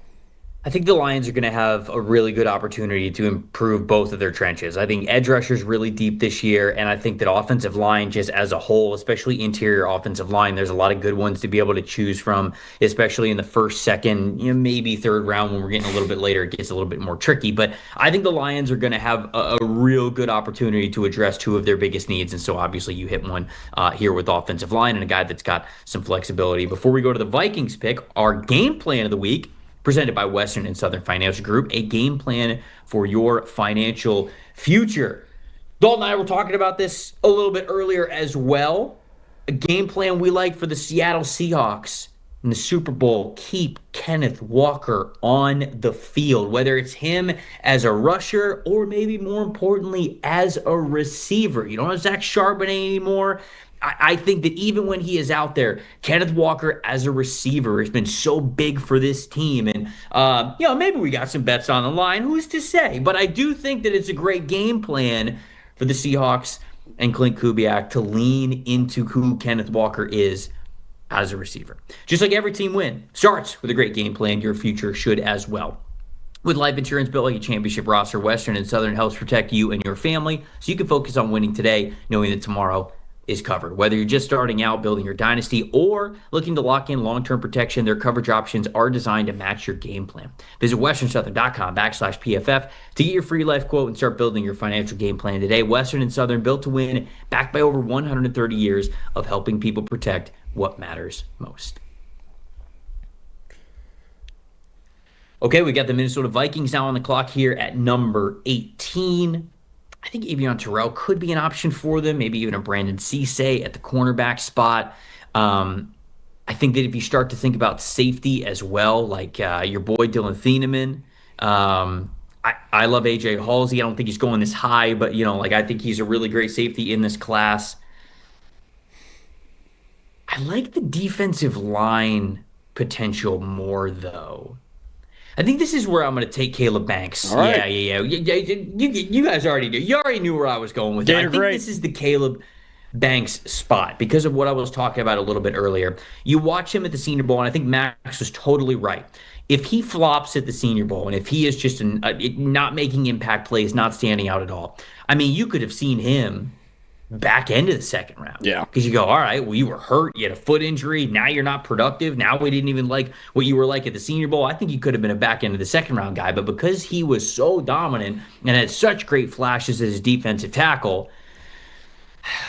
I think the Lions are going to have a really good opportunity to improve both of their trenches. I think edge rusher's really deep this year, and I think that offensive line just as a whole, especially interior offensive line, there's a lot of good ones to be able to choose from, especially in the first, second, maybe third round. When we're getting a little bit later, it gets a little bit more tricky. But I think the Lions are going to have a real good opportunity to address two of their biggest needs, and so obviously you hit one here with offensive line and a guy that's got some flexibility. Before we go to the Vikings pick, our game plan of the week, presented by Western and Southern Financial Group, a game plan for your financial future. Dalton and I were talking about this a little bit earlier as well. A game plan we like for the Seattle Seahawks in the Super Bowl. Keep Kenneth Walker on the field, whether it's him as a rusher or maybe more importantly as a receiver. You don't have Zach Charbonnet anymore. I think that even when he is out there, Kenneth Walker as a receiver has been so big for this team. And, maybe we got some bets on the line. Who's to say? But I do think that it's a great game plan for the Seahawks and Clint Kubiak to lean into who Kenneth Walker is as a receiver. Just like every team win starts with a great game plan, your future should as well. With life insurance built like a championship roster, Western and Southern helps protect you and your family so you can focus on winning today, knowing that tomorrow is covered. Whether you're just starting out building your dynasty or looking to lock in long-term protection, their coverage options are designed to match your game plan. Visit westernsouthern.com/PFF to get your free life quote and start building your financial game plan today. Western and Southern, built to win, backed by over 130 years of helping people protect what matters most. Okay, we got the Minnesota Vikings now on the clock here at number 18. I think Avion Terrell could be an option for them, maybe even a Brandon Cisse at the cornerback spot. I think that if you start to think about safety as well, like your boy Dylan Thieneman, I love A.J. Halsey. I don't think he's going this high, but, I think he's a really great safety in this class. I like the defensive line potential more, though. I think this is where I'm going to take Caleb Banks. All right. Yeah. You guys already knew. You already knew where I was going with it. I think this is the Caleb Banks spot because of what I was talking about a little bit earlier. You watch him at the Senior Bowl, and I think Max was totally right. If he flops at the Senior Bowl, and if he is just not making impact plays, not standing out at all, you could have seen him back end of the second round. Yeah. Because you go, all right, well, you were hurt. You had a foot injury. Now you're not productive. Now we didn't even like what you were like at the Senior Bowl. I think you could have been a back end of the second round guy. But because he was so dominant and had such great flashes as his defensive tackle,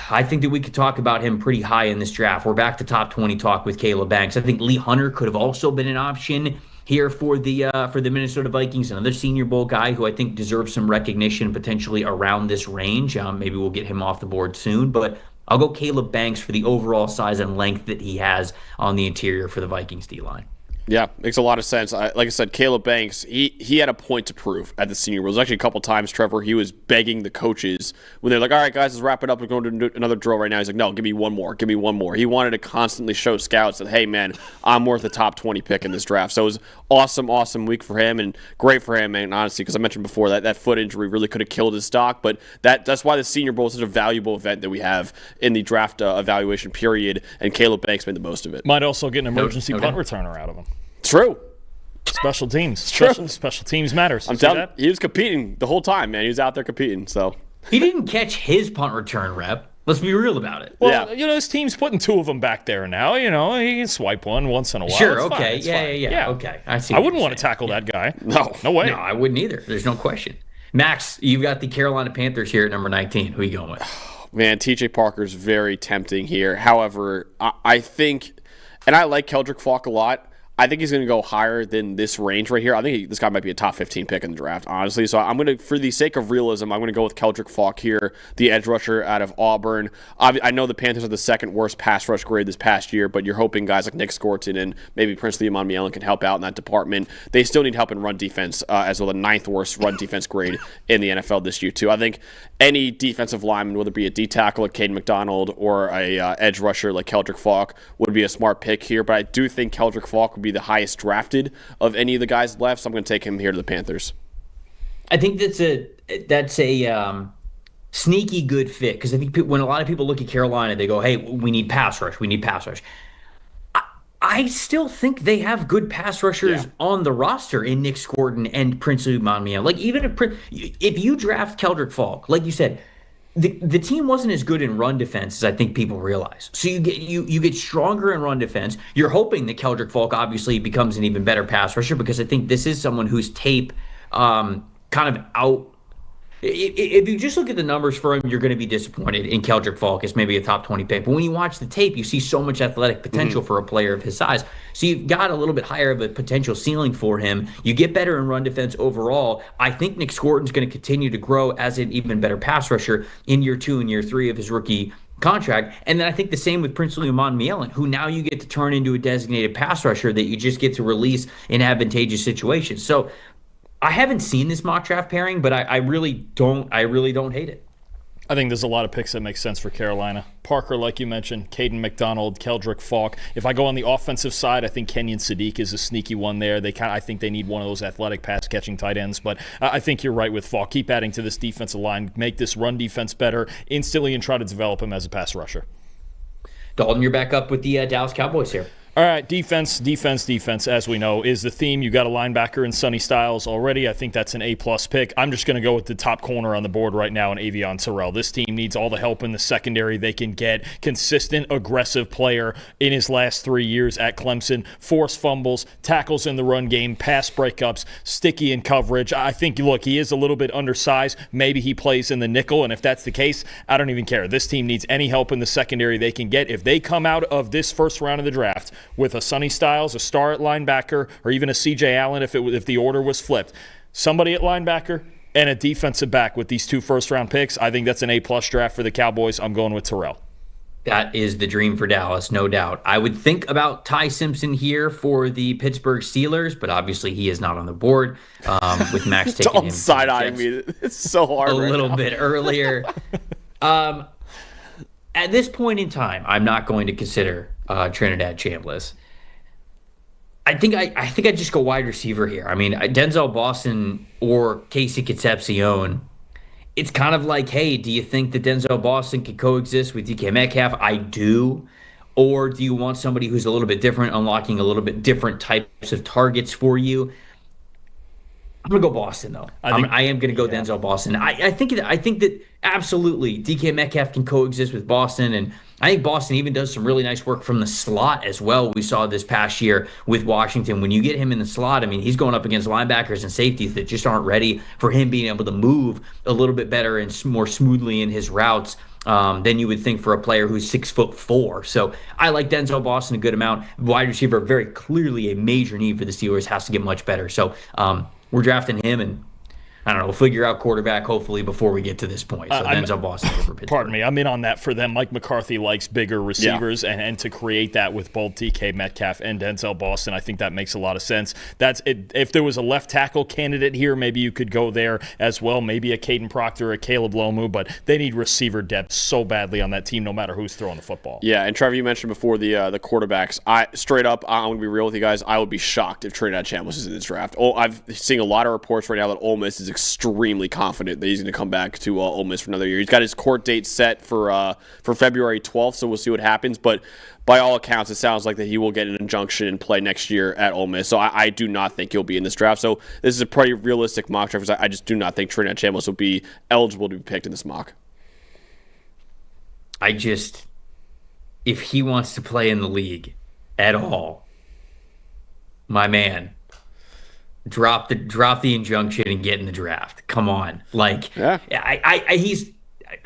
I think that we could talk about him pretty high in this draft. We're back to top 20 talk with Caleb Banks. I think Lee Hunter could have also been an option here for the Minnesota Vikings, another Senior Bowl guy who I think deserves some recognition potentially around this range. Maybe we'll get him off the board soon, but I'll go Caleb Banks for the overall size and length that he has on the interior for the Vikings D-line. Yeah, makes a lot of sense. Like I said, Caleb Banks, he had a point to prove at the Senior Bowl. It was actually a couple times, Trevor, he was begging the coaches when they're like, all right, guys, let's wrap it up. We're going to another drill right now. He's like, no, give me one more. Give me one more. He wanted to constantly show scouts that, hey, man, I'm worth a top 20 pick in this draft. So it was awesome week for him and great for him, man, honestly, because I mentioned before that foot injury really could have killed his stock. But that's why the Senior Bowl is such a valuable event that we have in the draft evaluation period, and Caleb Banks made the most of it. Might also get an emergency punt returner out of him. True. Special teams. Special teams matters. I'm telling you, he was competing the whole time, man. He was out there competing. So he didn't catch his punt return rep. Let's be real about it. Well, his team's putting two of them back there now. He can swipe one once in a while. Sure, it's okay. Fine. Yeah. Okay. I wouldn't want to tackle that guy. No way. No, I wouldn't either. There's no question. Max, you've got the Carolina Panthers here at number 19. Who are you going with? Man, TJ Parker's very tempting here. However, I think, and I like Keldrick Falk a lot, I think he's going to go higher than this range right here. I think this guy might be a top 15 pick in the draft, honestly. So I'm going to, for the sake of realism, I'm going to go with Keldrick Falk here, the edge rusher out of Auburn. I know the Panthers are the second worst pass rush grade this past year, but you're hoping guys like Nick Scorton and maybe Princely Amon-Mielen can help out in that department. They still need help in run defense, as well, the 9th worst run defense grade in the NFL this year, too. I think any defensive lineman, whether it be a D-tackle like Caden McDonald or a edge rusher like Keldrick Falk, would be a smart pick here. But I do think Keldrick Falk would be the highest drafted of any of the guys left, so I'm going to take him here to the Panthers. I think that's a sneaky good fit, because I think when a lot of people look at Carolina, they go, hey, we need pass rush. We need pass rush. I still think they have good pass rushers on the roster in Nick Scorton and Princely Amon-Mielen. Like, even if you draft Keldrick Falk, like you said, the team wasn't as good in run defense as I think people realize. So you get stronger in run defense. You're hoping that Keldrick Falk obviously becomes an even better pass rusher, because I think this is someone whose tape kind of out. If you just look at the numbers for him, you're going to be disappointed in Keldrick Falk as maybe a top 20 pick. But when you watch the tape, you see so much athletic potential for a player of his size. So you've got a little bit higher of a potential ceiling for him. You get better in run defense overall. I think Nick Scorton's going to continue to grow as an even better pass rusher in year 2 and year 3 of his rookie contract. And then I think the same with Princely Amon-Mielen, who now you get to turn into a designated pass rusher that you just get to release in advantageous situations. So I haven't seen this mock draft pairing, but I really don't hate it. I think there's a lot of picks that make sense for Carolina. Parker, like you mentioned, Caden McDonald, Keldrick Falk. If I go on the offensive side, I think Kenyon Sadiq is a sneaky one there. I think they need one of those athletic pass-catching tight ends, but I think you're right with Falk. Keep adding to this defensive line, make this run defense better instantly, and try to develop him as a pass rusher. Dalton, you're back up with the Dallas Cowboys here. All right, defense, as we know, is the theme. You got a linebacker in Sonny Styles already. I think that's an A-plus pick. I'm just going to go with the top corner on the board right now in Avion Terrell. This team needs all the help in the secondary they can get. Consistent, aggressive player in his last 3 years at Clemson. Forced fumbles, tackles in the run game, pass breakups, sticky in coverage. I think, look, he is a little bit undersized. Maybe he plays in the nickel, and if that's the case, I don't even care. This team needs any help in the secondary they can get. If they come out of this first round of the draft with a Sonny Styles, a star at linebacker, or even a C.J. Allen if the order was flipped, somebody at linebacker and a defensive back with these 2 first-round picks, I think that's an A-plus draft for the Cowboys. I'm going with Terrell. That is the dream for Dallas, no doubt. I would think about Ty Simpson here for the Pittsburgh Steelers, but obviously he is not on the board with Max taking him. Side-eyeing me. It's so hard a little bit earlier. At this point in time, I'm not going to consider Trinidad Chambliss. I think I just go wide receiver here. I mean, Denzel Boston or Casey Concepcion. It's kind of like, hey, do you think that Denzel Boston can coexist with DK Metcalf? I do. Or do you want somebody who's a little bit different, unlocking a little bit different types of targets for you? I'm gonna go Boston though. I am gonna go Denzel Boston. I think that absolutely DK Metcalf can coexist with Boston, and I think Boston even does some really nice work from the slot as well. We saw this past year with Washington. When you get him in the slot, I mean, he's going up against linebackers and safeties that just aren't ready for him being able to move a little bit better and more smoothly in his routes than you would think for a player who's 6'4". So I like Denzel Boston a good amount. Wide receiver, very clearly a major need for the Steelers, has to get much better. So we're drafting him, and I don't know, we'll figure out quarterback hopefully before we get to this point. So Denzel Boston over Pittsburgh. Pardon me, I'm in on that for them. Mike McCarthy likes bigger receivers, and to create that with both DK Metcalf and Denzel Boston, I think that makes a lot of sense. That's it. If there was a left tackle candidate here, maybe you could go there as well. Maybe a Caden Proctor, a Caleb Lomu, but they need receiver depth so badly on that team, no matter who's throwing the football. Yeah, and Trevor, you mentioned before the quarterbacks. I'm going to be real with you guys. I would be shocked if Trinidad Chambliss is in this draft. I've seen a lot of reports right now that Ole Miss is extremely confident that he's going to come back to Ole Miss for another year. He's got his court date set for February 12th, so we'll see what happens. But by all accounts, it sounds like that he will get an injunction and play next year at Ole Miss. So I do not think he'll be in this draft. So this is a pretty realistic mock draft. I just do not think Trinidad Chambliss will be eligible to be picked in this mock. If he wants to play in the league at all, my man, drop the injunction and get in the draft. Come on. Like, yeah.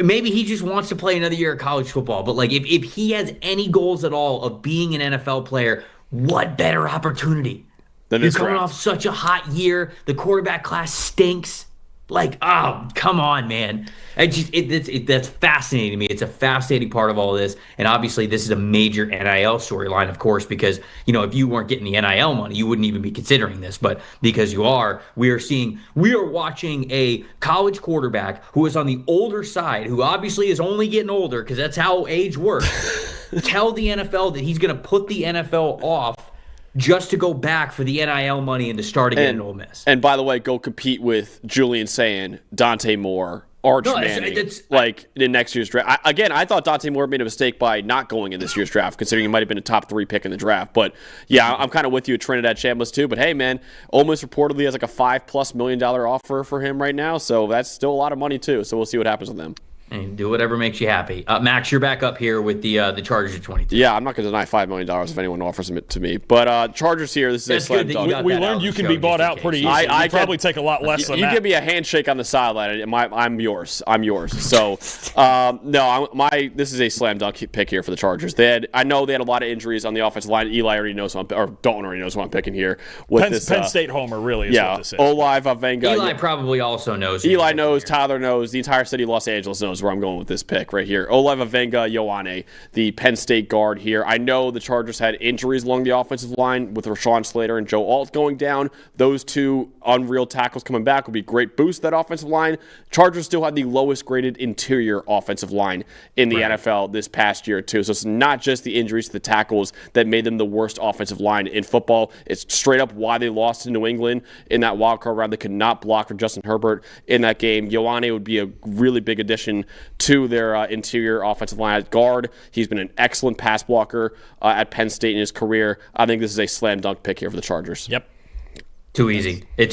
Maybe he just wants to play another year of college football, but like if he has any goals at all of being an NFL player what better opportunity? Then You're this coming draft. off such a hot year. The quarterback class stinks. Like, oh, come on, man. That's fascinating to me. It's a fascinating part of all of this. And obviously, this is a major NIL storyline, of course, because, if you weren't getting the NIL money, you wouldn't even be considering this. But because you are, we are watching a college quarterback who is on the older side, who obviously is only getting older because that's how age works, tell the NFL that he's going to put the NFL off just to go back for the NIL money and to start again in Ole Miss. And by the way, go compete with Julian Sayin, Dante Moore, Arch Manning, in next year's draft. I thought Dante Moore made a mistake by not going in this year's draft, considering he might have been a top 3 pick in the draft. But yeah, I'm kind of with you at Trinidad Chambliss too. But hey, man, Ole Miss reportedly has like a $5+ million offer for him right now, so that's still a lot of money too. So we'll see what happens with them. And do whatever makes you happy. Max, you're back up here with the Chargers at 22. Yeah, I'm not going to deny $5 million if anyone offers it to me. But Chargers here, this is a slam dunk. We learned you can be bought out pretty easy. I probably take a lot less than that. You give me a handshake on the sideline, and I'm yours. I'm yours. So, this is a slam dunk pick here for the Chargers. I know they had a lot of injuries on the offensive line. Eli already knows Dalton already knows who I'm picking here. With Penn State homer really is what this is. Olav Avenga. Eli probably also knows. Eli knows. Tyler knows. The entire city of Los Angeles knows where I'm going with this pick right here. Olav Avenga Ioane, the Penn State guard here. I know the Chargers had injuries along the offensive line with Rashawn Slater and Joe Alt going down. Those two unreal tackles coming back would be a great boost to that offensive line. Chargers still had the lowest graded interior offensive line in the NFL this past year too. So it's not just the injuries to the tackles that made them the worst offensive line in football. It's straight up why they lost to New England in that wild card round. They could not block for Justin Herbert in that game. Ioane would be a really big addition to their interior offensive line at guard. He's been an excellent pass blocker at Penn State in his career. I think this is a slam dunk pick here for the Chargers. Yep. Too easy. We're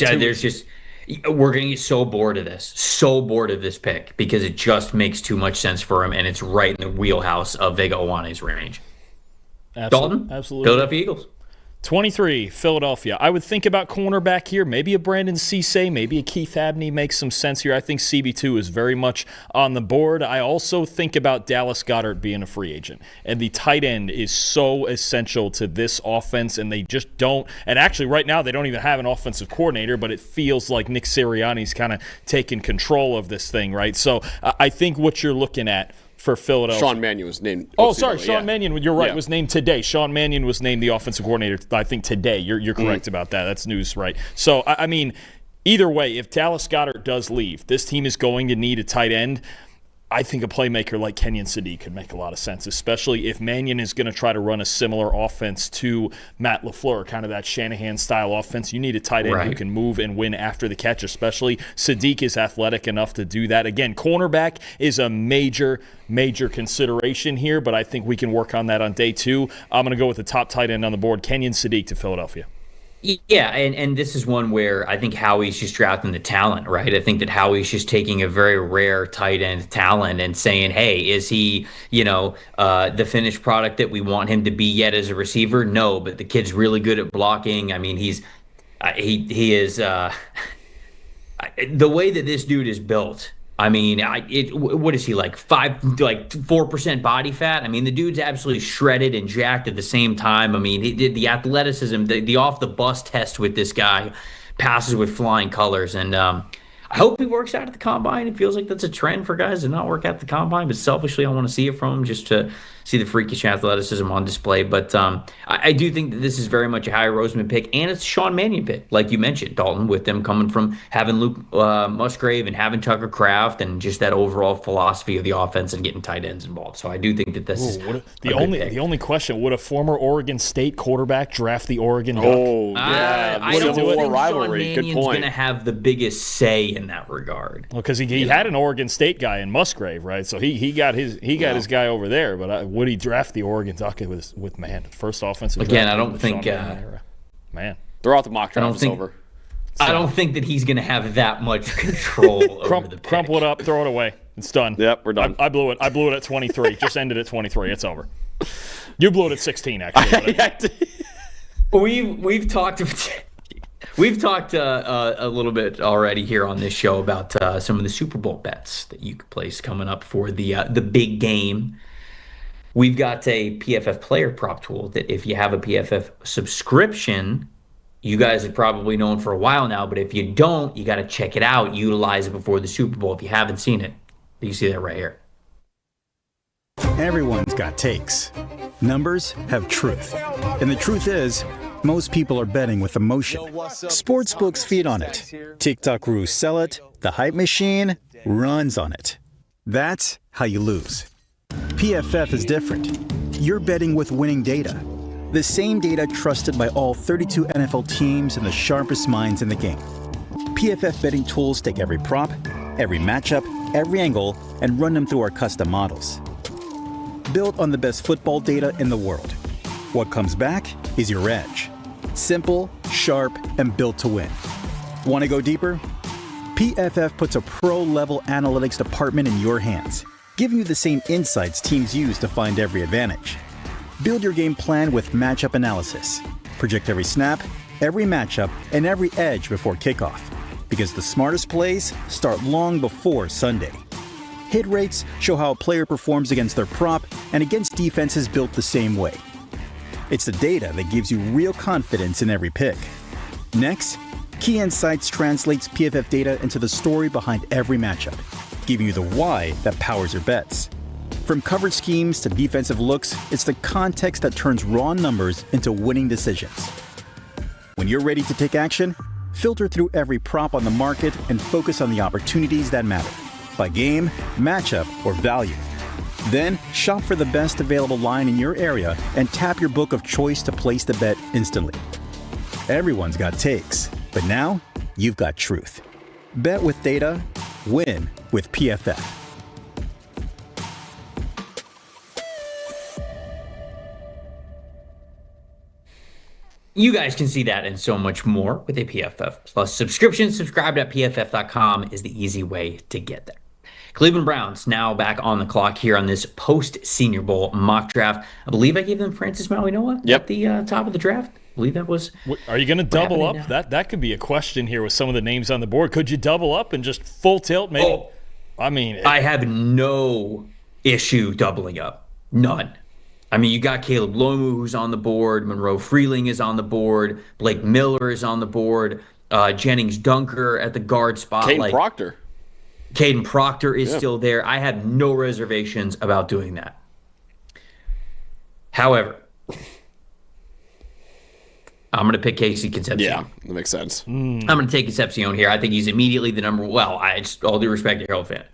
going to get so bored of this pick because it just makes too much sense for him, and it's right in the wheelhouse of Vega Owane's range. Dalton? Absolutely. Philadelphia Eagles. 23, Philadelphia. I would think about cornerback here. Maybe a Brandon Cisse, maybe a Keith Abney makes some sense here. I think CB2 is very much on the board. I also think about Dallas Goedert being a free agent. And the tight end is so essential to this offense, and they just don't. And actually, right now, they don't even have an offensive coordinator, but it feels like Nick Sirianni's kind of taking control of this thing, right? So I think what you're looking at for Philadelphia. Sean Mannion was named. Sean Mannion, you're right, was named today. Sean Mannion was named the offensive coordinator, I think, today. You're correct about that. That's news, right? So, I mean, either way, if Dallas Goedert does leave, this team is going to need a tight end. I think a playmaker like Kenyon Sadiq could make a lot of sense, especially if Mannion is going to try to run a similar offense to Matt LaFleur, kind of that Shanahan-style offense. You need a tight end who can move and win after the catch, especially Sadiq is athletic enough to do that. Again, cornerback is a major consideration here, but I think we can work on that on day 2. I'm going to go with the top tight end on the board, Kenyon Sadiq to Philadelphia. Yeah, and this is one where I think Howie's just drafting the talent, right? I think that Howie's just taking a very rare tight end talent and saying, hey, is he, the finished product that we want him to be yet as a receiver? No, but the kid's really good at blocking. I mean, he is the way that this dude is built. I mean, what is he like? 4% body fat. I mean, the dude's absolutely shredded and jacked at the same time. I mean, he did the athleticism, the off the bus test with this guy passes with flying colors. And I hope he works out at the combine. It feels like that's a trend for guys to not work at the combine, but selfishly, I want to see it from him just to see the freakish athleticism on display. But I do think that this is very much a Howie Roseman pick, and it's a Sean Mannion pick, like you mentioned, Dalton, with them coming from having Luke Musgrave and having Tucker Kraft and just that overall philosophy of the offense and getting tight ends involved. So I do think that this is the only question: would a former Oregon State quarterback draft the Oregon Duck? Oh, yeah, I don't think rivalry. Sean Good Mannion's point. going to have the biggest say in that regard. Well, because he had an Oregon State guy in Musgrave, right? So he got his guy over there, but would he draft the Oregon Duck with first offensive? Again, I don't think. Man, throw out the mock draft. It's over. I don't think that he's going to have that much control over the pick. Crumple it up, throw it away. It's done. Yep, we're done. I blew it. I blew it at 23. Just ended at 23. It's over. You blew it at 16, actually. We've talked. We've talked a little bit already here on this show about some of the Super Bowl bets that you could place coming up for the big game. We've got a PFF player prop tool that if you have a PFF subscription, you guys have probably known for a while now, but if you don't, you got to check it out, utilize it before the Super Bowl if you haven't seen it. You see that right here. Everyone's got takes. Numbers have truth. And the truth is, most people are betting with emotion. Sportsbooks feed on it. TikTok gurus sell it. The hype machine runs on it. That's how you lose. PFF is different. You're betting with winning data. The same data trusted by all 32 NFL teams and the sharpest minds in the game. PFF betting tools take every prop, every matchup, every angle, and run them through our custom models. Built on the best football data in the world. What comes back is your edge. Simple, sharp, and built to win. Want to go deeper? PFF puts a pro-level analytics department in your hands, giving you the same insights teams use to find every advantage. Build your game plan with matchup analysis. Project every snap, every matchup, and every edge before kickoff. Because the smartest plays start long before Sunday. Hit rates show how a player performs against their prop and against defenses built the same way. It's the data that gives you real confidence in every pick. Next, Key Insights translates PFF data into the story behind every matchup, giving you the why that powers your bets. From coverage schemes to defensive looks, it's the context that turns raw numbers into winning decisions. When you're ready to take action, filter through every prop on the market and focus on the opportunities that matter, by game, matchup, or value. Then, shop for the best available line in your area and tap your book of choice to place the bet instantly. Everyone's got takes, but now you've got truth. Bet with data, win with PFF. You guys can see that and so much more with a PFF Plus subscription. Subscribe.pff.com is the easy way to get there. Cleveland Browns now back on the clock here on this post-Senior Bowl mock draft. I believe I gave them Francis Mauigoa at the top of the draft. I believe that was. Are you going to double up? That could be a question here with some of the names on the board. Could you double up and just full tilt? Maybe. Oh, I have no issue doubling up. None. I mean, you got Caleb Lomu who's on the board. Monroe Freeling is on the board. Blake Miller is on the board. Jennings Dunker at the guard spot. Caden Proctor is still there. I have no reservations about doing that. However, I'm going to pick Casey Concepcion. Yeah, that makes sense. I'm going to take Concepcion here. I think he's immediately the number. Well, all due respect to Harold fan.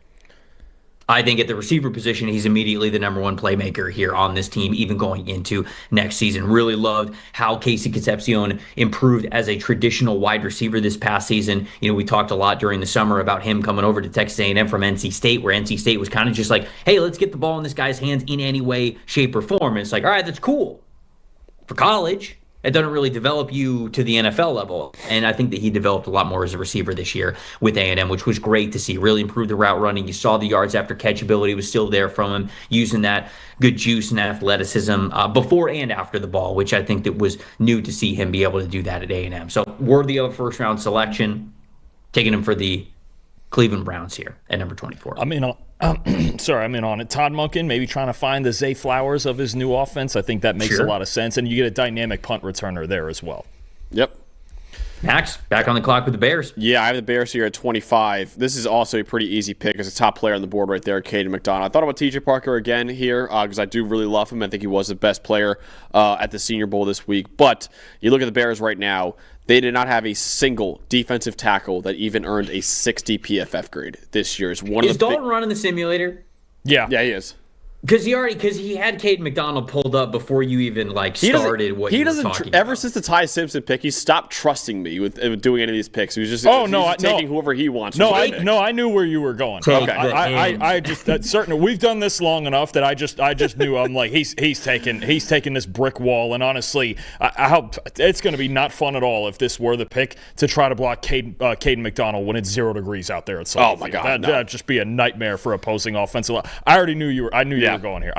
I think at the receiver position, he's immediately the number one playmaker here on this team, even going into next season. Really loved how Casey Concepcion improved as a traditional wide receiver this past season. You know, we talked a lot during the summer about him coming over to Texas A&M from NC State, where NC State was kind of just like, hey, let's get the ball in this guy's hands in any way, shape, or form. And it's like, all right, that's cool. For college, it doesn't really develop you to the NFL level. And I think that he developed a lot more as a receiver this year with A&M, which was great to see. Really improved the route running. You saw the yards after catch ability was still there from him, using that good juice and athleticism before and after the ball, which I think that was new to see him be able to do that at A&M. So worthy of a first-round selection, taking him for the Cleveland Browns here at number 24. I'm in on it. Todd Monken maybe trying to find the Zay Flowers of his new offense. I think that makes a lot of sense. And you get a dynamic punt returner there as well. Yep. Max, back on the clock with the Bears. Yeah, I have the Bears here at 25. This is also a pretty easy pick as a top player on the board right there, Caden McDonald. I thought about TJ Parker again here because I do really love him. I think he was the best player at the Senior Bowl this week. But you look at the Bears right now, they did not have a single defensive tackle that even earned a 60 PFF grade this year. Is Dalton running the simulator? Yeah, he is. Because he had Caden McDonald pulled up before you even started what you were talking about. Ever since the Ty Simpson pick, he stopped trusting me with doing any of these picks. He was just taking whoever he wants. I knew where you were going. I just that's certain. We've done this long enough that I just knew. I'm like he's taking this brick wall, and honestly, it's going to be not fun at all if this were the pick to try to block Caden McDonald when it's 0 degrees out there. Oh my God, that'd just be a nightmare for opposing offensive. I already knew you were. I knew you were going here.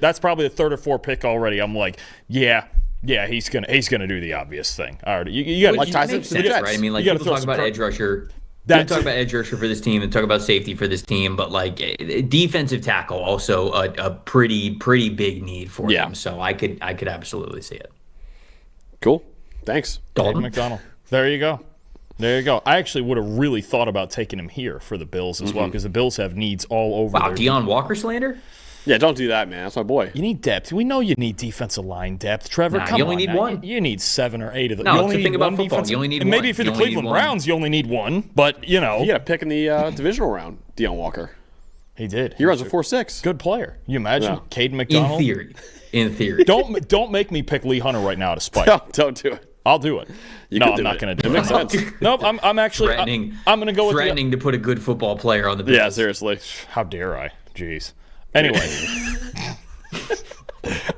That's probably the third or fourth pick already. I'm like, yeah, he's gonna do the obvious thing. All right, you got like Ty Simpson, right? I mean, like people talk about edge rusher. talk about edge rusher for this team and talk about safety for this team, but like defensive tackle also a pretty big need for them. So I could absolutely see it. Cool. Thanks. Dalton McDonald. There you go. I actually would have really thought about taking him here for the Bills as well, because the Bills have needs all over. Wow, Deion Walker slander? Yeah, don't do that, man. That's my boy. You need depth. We know you need defensive line depth. Trevor, come on. You only need one. You need 7 or 8 of them. No, you only it's the thing about football. You only need and one. maybe if you're the Cleveland Browns, you only need one. But, He got a pick in the divisional round, Deion Walker. He did. He runs a 4.6. Good player. You imagine? Yeah. Caden McDonald? In theory. Don't make me pick Lee Hunter right now to spite. No, don't do it. I'll do it. I'm not going to do it. It makes sense. Nope, I'm actually threatening. I'm going to go with threatening to put a good football player on the Bills. Yeah, seriously. How dare I? Jeez.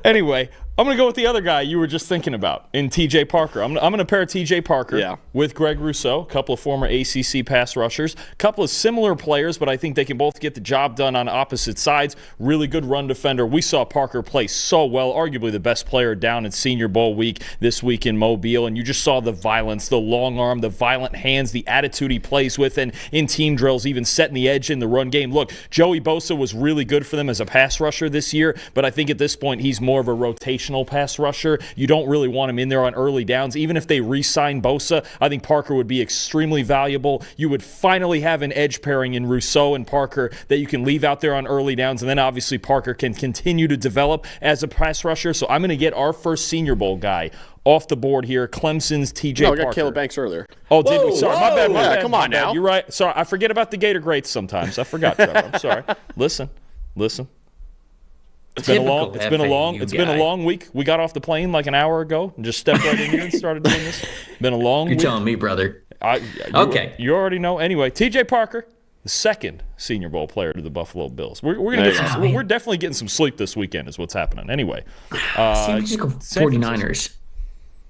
Anyway, I'm going to go with the other guy you were just thinking about in TJ Parker. I'm going to pair TJ Parker with Greg Rousseau, a couple of former ACC pass rushers, a couple of similar players, but I think they can both get the job done on opposite sides. Really good run defender. We saw Parker play so well, arguably the best player down at Senior Bowl week this week in Mobile, and you just saw the violence, the long arm, the violent hands, the attitude he plays with, and in team drills, even setting the edge in the run game. Look, Joey Bosa was really good for them as a pass rusher this year, but I think at this point he's more of a rotational pass rusher. You don't really want him in there on early downs. Even if they re-sign Bosa, I think Parker would be extremely valuable. You would finally have an edge pairing in Rousseau and Parker that you can leave out there on early downs, and then obviously Parker can continue to develop as a pass rusher. So I'm going to get our first Senior Bowl guy off the board here, Clemson's TJ Parker. No, we got Caleb Banks earlier. Oh, did we? Sorry, my bad. Come on now. You're right. Sorry, I forget about the Gator greats sometimes. I forgot, Trevor. I'm sorry. Listen. It's been a long week. We got off the plane like an hour ago and just stepped right in here and started doing this. Been a long week. You're telling me, brother. Okay. You already know. Anyway, TJ Parker, the second Senior Bowl player to the Buffalo Bills. We're definitely getting some sleep this weekend is what's happening. Anyway. 49ers.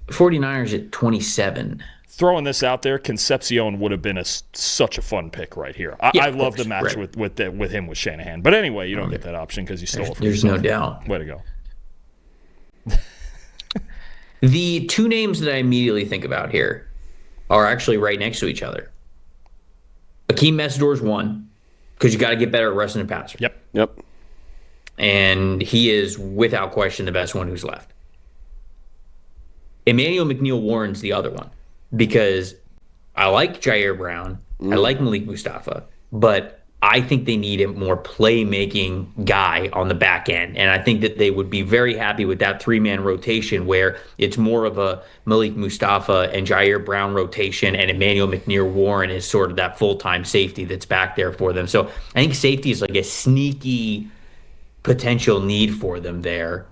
49ers at 27. Throwing this out there, Concepcion would have been such a fun pick right here. I love the match with him with Shanahan. But anyway, you don't get that option because you stole it from There's yourself. no doubt. Way to go. The two names that I immediately think about here are actually right next to each other. Akeem Messidor's one, because you got to get better at rushing the passer. Yep. And he is, without question, the best one who's left. Emmanuel McNeil-Warren's the other one. Because I like Jair Brown, I like Malik Mustafa, but I think they need a more playmaking guy on the back end. And I think that they would be very happy with that 3-man rotation where it's more of a Malik Mustafa and Jair Brown rotation, and Emmanuel McNeil-Warren is sort of that full-time safety that's back there for them. So I think safety is like a sneaky potential need for them there.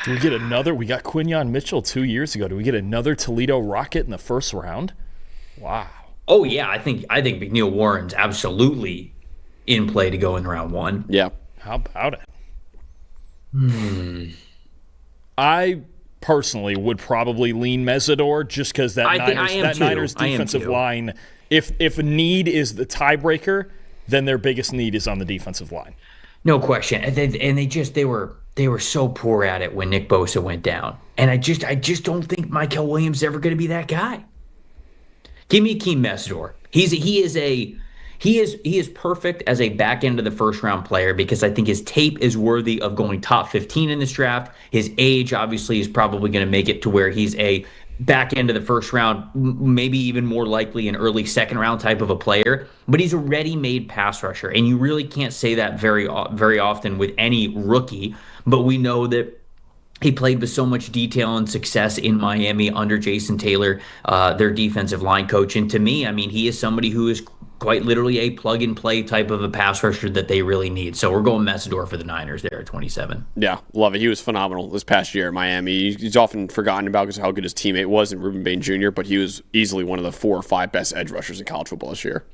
Do we get another? We got Quinyon Mitchell 2 years ago. Do we get another Toledo Rocket in the first round? Wow. Oh yeah, I think McNeil-Warren's absolutely in play to go in round 1. Yeah. How about it? I personally would probably lean Messidor just because that Niners defensive line. If need is the tiebreaker, then their biggest need is on the defensive line. No question. And they were so poor at it when Nick Bosa went down. And I just don't think Michael Williams is ever going to be that guy. Give me Akeem Messidor. He is perfect as a back end of the first round player because I think his tape is worthy of going top 15 in this draft. His age obviously is probably going to make it to where he's a back end of the first round, maybe even more likely an early second round type of a player, but he's a ready-made pass rusher, and you really can't say that very often with any rookie, but we know that he played with so much detail and success in Miami under Jason Taylor, their defensive line coach, and to me, I mean, he is somebody who is quite literally a plug-and-play type of a pass rusher that they really need. So we're going Messidor for the Niners there at 27. Yeah, love it. He was phenomenal this past year at Miami. He's often forgotten about because of how good his teammate was in Ruben Bain Jr., but he was easily one of the 4 or 5 best edge rushers in college football this year.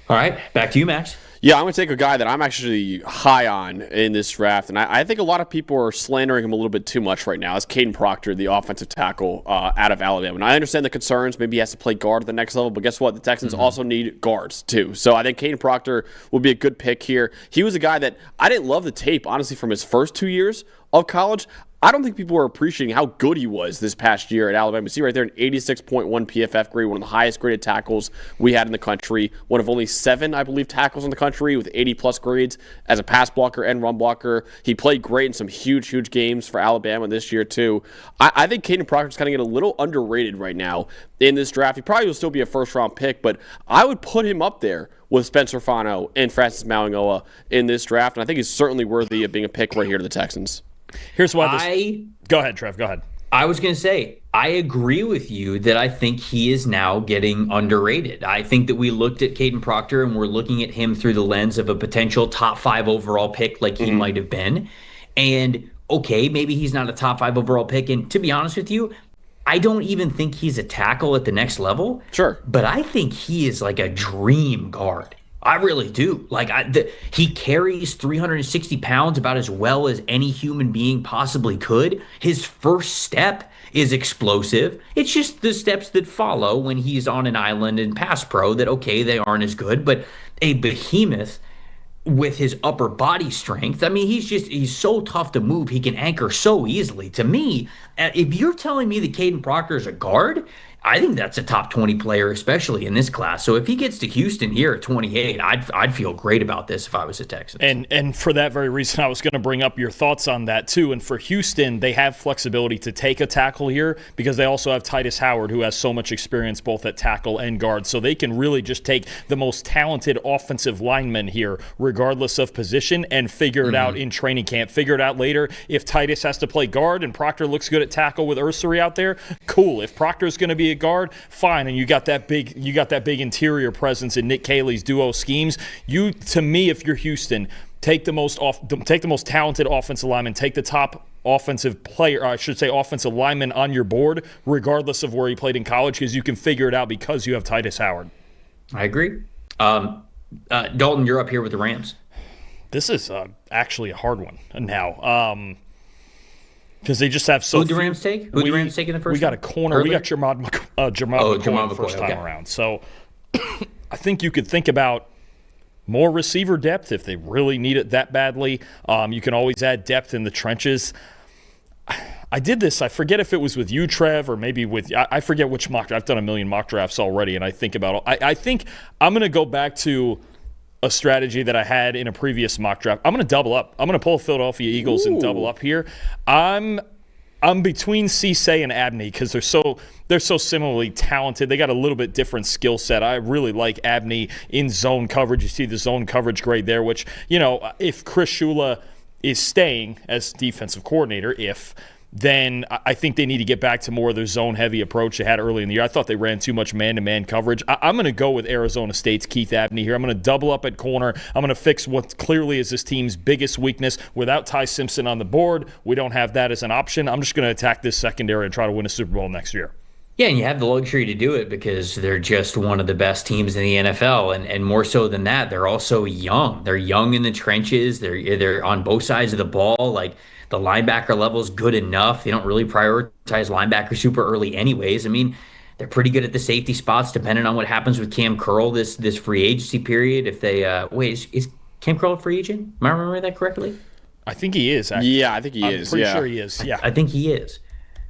All right, back to you, Max. Yeah, I'm going to take a guy that I'm actually high on in this draft, and I think a lot of people are slandering him a little bit too much right now. It's Caden Proctor, the offensive tackle out of Alabama. And I understand the concerns. Maybe he has to play guard at the next level, but guess what? The Texans also need guards, too. So I think Caden Proctor would be a good pick here. He was a guy that I didn't love the tape, honestly, from his first 2 years of college. I don't think people are appreciating how good he was this past year at Alabama. See right there, an 86.1 PFF grade, one of the highest graded tackles we had in the country, one of only 7, I believe, tackles in the country with 80-plus grades as a pass blocker and run blocker. He played great in some huge, huge games for Alabama this year, too. I think Caden Proctor's kind of get a little underrated right now in this draft. He probably will still be a first-round pick, but I would put him up there with Spencer Fano and Francis Mauigoa in this draft, and I think he's certainly worthy of being a pick right here to the Texans. Here's why Go ahead, Trev. Go ahead. I was going to say, I agree with you that I think he is now getting underrated. I think that we looked at Caden Proctor and we're looking at him through the lens of a potential top 5 overall pick like he might have been. And okay, maybe he's not a top 5 overall pick. And to be honest with you, I don't even think he's a tackle at the next level. Sure. But I think he is like a dream guard. I really do. Like, he carries 360 pounds about as well as any human being possibly could. His first step is explosive. It's just the steps that follow when he's on an island in pass pro that, okay, they aren't as good. But a behemoth with his upper body strength, I mean, he's so tough to move. He can anchor so easily. To me, if you're telling me that Caden Proctor is a guard, I think that's a top 20 player, especially in this class. So if he gets to Houston here at 28, I'd feel great about this if I was a Texan. And for that very reason, I was going to bring up your thoughts on that too. And for Houston, they have flexibility to take a tackle here because they also have Titus Howard, who has so much experience both at tackle and guard. So they can really just take the most talented offensive lineman here, regardless of position, and figure it out in training camp. Figure it out later. If Titus has to play guard and Proctor looks good at tackle with Ursary out there, cool. If Proctor's going to be a guard, fine, and you got that big interior presence in Nick Caley's duo schemes. To me, if you're Houston, take the most talented offensive lineman, take the top offensive player, or I should say offensive lineman on your board, regardless of where he played in college, because you can figure it out because you have Titus Howard. I agree. Dalton, you're up here with the Rams. This is actually a hard one now. Because they just have so. Who did the Rams take? Who did the Rams take in the first? We got a corner. Early? We got Jermod McCoy the first time around. So I think you could think about more receiver depth if they really need it that badly. You can always add depth in the trenches. I did this. I forget if it was with you, Trev, or maybe with I forget which mock draft. I've done a million mock drafts already, and I think about. I think I'm going to go back to a strategy that I had in a previous mock draft. I'm going to double up. I'm going to pull Philadelphia Eagles and double up here. I'm between Cisse and Abney because they're so similarly talented. They got a little bit different skill set. I really like Abney in zone coverage. You see the zone coverage grade there, which, if Chris Shula is staying as defensive coordinator, then I think they need to get back to more of their zone-heavy approach they had early in the year. I thought they ran too much man-to-man coverage. I'm going to go with Arizona State's Keith Abney here. I'm going to double up at corner. I'm going to fix what clearly is this team's biggest weakness. Without Ty Simpson on the board, we don't have that as an option. I'm just going to attack this secondary and try to win a Super Bowl next year. Yeah, and you have the luxury to do it because they're just one of the best teams in the NFL, and more so than that, they're also young. They're young in the trenches. They're on both sides of the ball. Like, the linebacker level is good enough. They don't really prioritize linebackers super early anyways. I mean, they're pretty good at the safety spots depending on what happens with Cam Curl this free agency period. If they is Cam Curl a free agent? Am I remembering that correctly? I think he is, actually. Yeah, I think he is. I'm pretty sure he is, yeah. I think he is.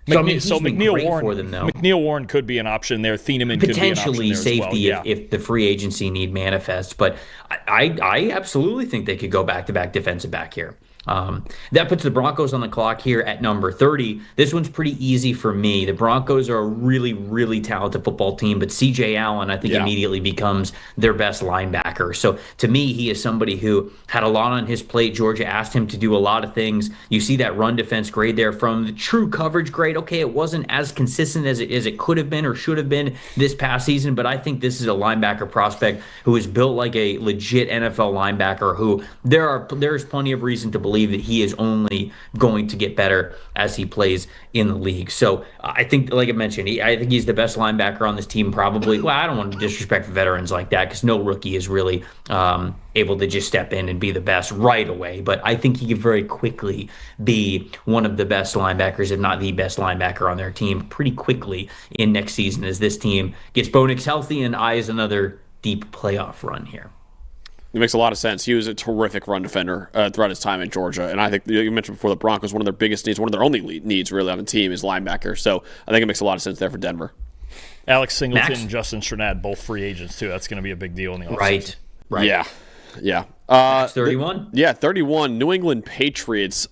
McNeil Warren could be an option there. Thieneman could be an option there safety as well. if the free agency need manifests. But I absolutely think they could go back-to-back defensive back here. That puts the Broncos on the clock here at number 30. This one's pretty easy for me. The Broncos are a really, really talented football team, but C.J. Allen, I think, immediately becomes their best linebacker. So to me, he is somebody who had a lot on his plate. Georgia asked him to do a lot of things. You see that run defense grade there from the true coverage grade. Okay, it wasn't as consistent as it could have been or should have been this past season, but I think this is a linebacker prospect who is built like a legit NFL linebacker who there's plenty of reason to believe that he is only going to get better as he plays in the league. So I think, like I mentioned, I think he's the best linebacker on this team probably. Well, I don't want to disrespect veterans like that because no rookie is really able to just step in and be the best right away. But I think he could very quickly be one of the best linebackers, if not the best linebacker on their team pretty quickly in next season as this team gets Bo Nix healthy and eyes another deep playoff run here. It makes a lot of sense. He was a terrific run defender throughout his time in Georgia. And I think you mentioned before the Broncos, one of their biggest needs, one of their only needs really on the team is linebacker. So I think it makes a lot of sense there for Denver. Alex Singleton and Justin Strnad, both free agents too. That's going to be a big deal in the offseason. Right. Yeah. 31? 31. New England Patriots.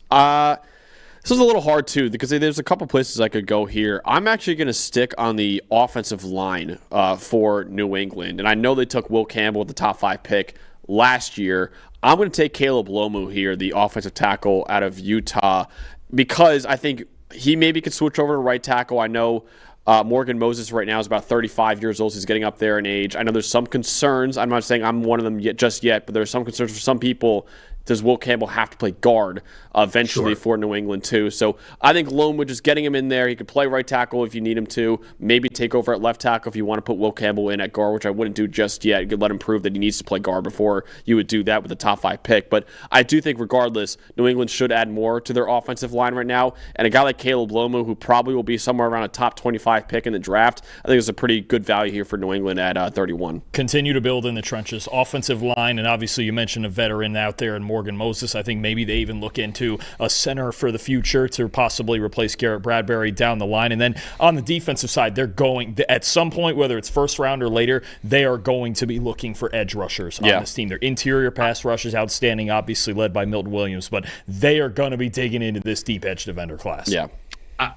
This is a little hard, too, because there's a couple places I could go here. I'm actually going to stick on the offensive line for New England. And I know they took Will Campbell with the top 5 pick last year. I'm going to take Caleb Lomu here, the offensive tackle out of Utah, because I think he maybe could switch over to right tackle. I know Morgan Moses right now is about 35 years old. So he's getting up there in age. I know there's some concerns. I'm not saying I'm one of them just yet, but there's some concerns for some people. Does Will Campbell have to play guard eventually for New England too? So I think Lomu, just getting him in there, he could play right tackle if you need him to. Maybe take over at left tackle if you want to put Will Campbell in at guard, which I wouldn't do just yet. You could let him prove that he needs to play guard before you would do that with the top 5 pick. But I do think regardless, New England should add more to their offensive line right now. And a guy like Caleb Lomu, who probably will be somewhere around a top 25 pick in the draft, I think it's a pretty good value here for New England at 31. Continue to build in the trenches. Offensive line, and obviously you mentioned a veteran out there in Morgan Moses. I think maybe they even look into a center for the future to possibly replace Garrett Bradbury down the line. And then on the defensive side, they're going, at some point, whether it's first round or later, they are going to be looking for edge rushers on this team. Their interior pass rush is outstanding, obviously led by Milton Williams, but they are going to be digging into this deep edge defender class. Yeah.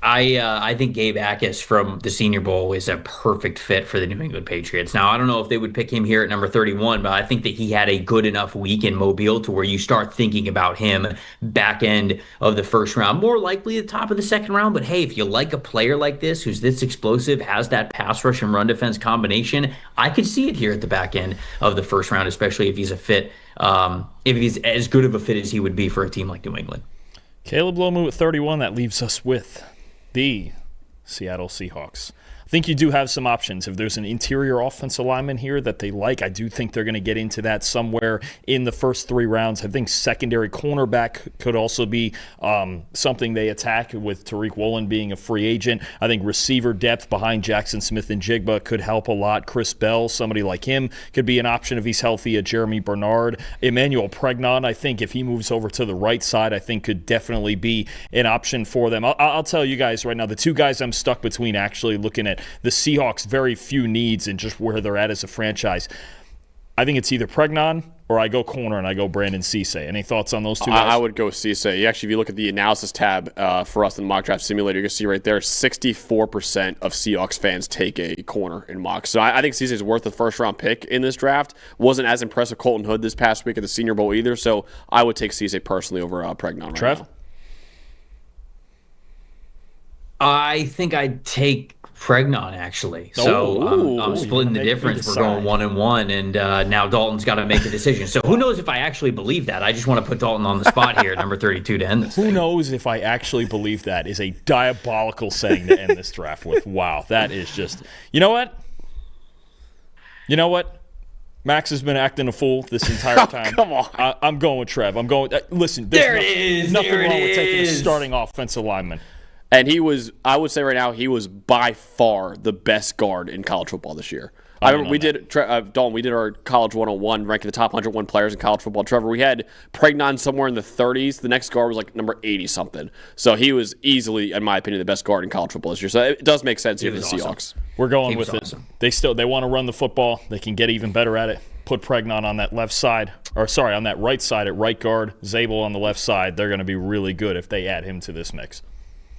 I think Gabe Akis from the Senior Bowl is a perfect fit for the New England Patriots. Now, I don't know if they would pick him here at number 31, but I think that he had a good enough week in Mobile to where you start thinking about him back end of the first round, more likely the top of the second round. But hey, if you like a player like this, who's this explosive, has that pass rush and run defense combination, I could see it here at the back end of the first round, especially if he's a fit, if he's as good of a fit as he would be for a team like New England. Caleb Lomu at 31, that leaves us with the Seattle Seahawks. I think you do have some options. If there's an interior offensive lineman here that they like, I do think they're going to get into that somewhere in the first 3 rounds. I think secondary cornerback could also be something they attack with Tariq Woolen being a free agent. I think receiver depth behind Jackson Smith and Jigba could help a lot. Chris Bell, somebody like him, could be an option if he's healthy. Jeremy Bernard. Emmanuel Pregnon, I think if he moves over to the right side, I think could definitely be an option for them. I'll tell you guys right now, the 2 guys I'm stuck between actually looking at the Seahawks' very few needs and just where they're at as a franchise. I think it's either Pregnon or I go corner and I go Brandon Cisse. Any thoughts on those 2 guys? I would go Cisse. Actually, if you look at the analysis tab for us in the mock draft simulator, you can see right there 64% of Seahawks fans take a corner in mock. So I think Cisse is worth the first-round pick in this draft. Wasn't as impressed with Colton Hood this past week at the Senior Bowl either, so I would take Cisse personally over Pregnon right Trev? now. I think I'd take Pregnon, actually. So I'm splitting the difference. We're going 1-1, and now Dalton's got to make a decision. So who knows if I actually believe that? I just want to put Dalton on the spot here, number 32, to end this Who thing. knows if I actually believe that is a diabolical saying to end this draft with. Wow, that is just... You know what? Max has been acting a fool this entire time. Come on. I'm going with Trev. I'm going... listen, there's nothing wrong with taking a starting offensive lineman. And I would say right now, he was by far the best guard in college football this year. I remember Dalton, we did our college 101, ranking the top 101 players in college football. Trevor, we had Pregnon somewhere in the 30s. The next guard was like number 80-something. So he was easily, in my opinion, the best guard in college football this year. So it does make sense here for the Seahawks. We're going with it. They want to run the football. They can get even better at it. Put Pregnon on that left side, on that right side at right guard. Zabel on the left side. They're going to be really good if they add him to this mix.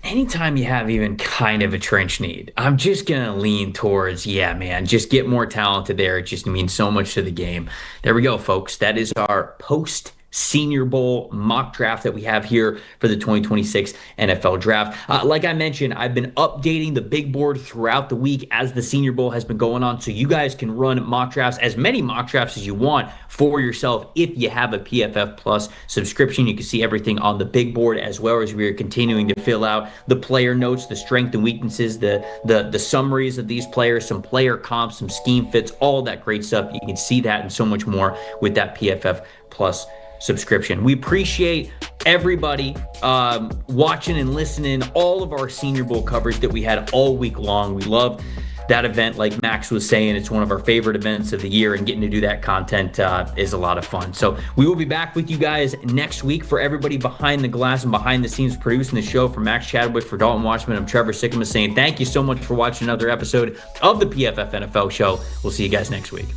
Anytime you have even kind of a trench need, I'm just going to lean towards, just get more talented there. It just means so much to the game. There we go, folks. That is our post-Senior Bowl mock draft that we have here for the 2026 NFL Draft. Like I mentioned, I've been updating the big board throughout the week as the Senior Bowl has been going on, so you guys can run mock drafts, as many mock drafts as you want for yourself. If you have a PFF Plus subscription, you can see everything on the big board, as well as we are continuing to fill out the player notes, the strength and weaknesses, the summaries of these players, some player comps, some scheme fits, all that great stuff. You can see that and so much more with that PFF Plus subscription. We appreciate everybody watching and listening, all of our Senior Bowl coverage that we had all week long. We love that event, like Max was saying, it's one of our favorite events of the year, and getting to do that content is a lot of fun. So we will be back with you guys next week. For everybody behind the glass and behind the scenes producing the show, for Max Chadwick, for Dalton Wasserman, I'm Trevor Sikkema saying thank you so much for watching another episode of the PFF NFL show. We'll see you guys next week.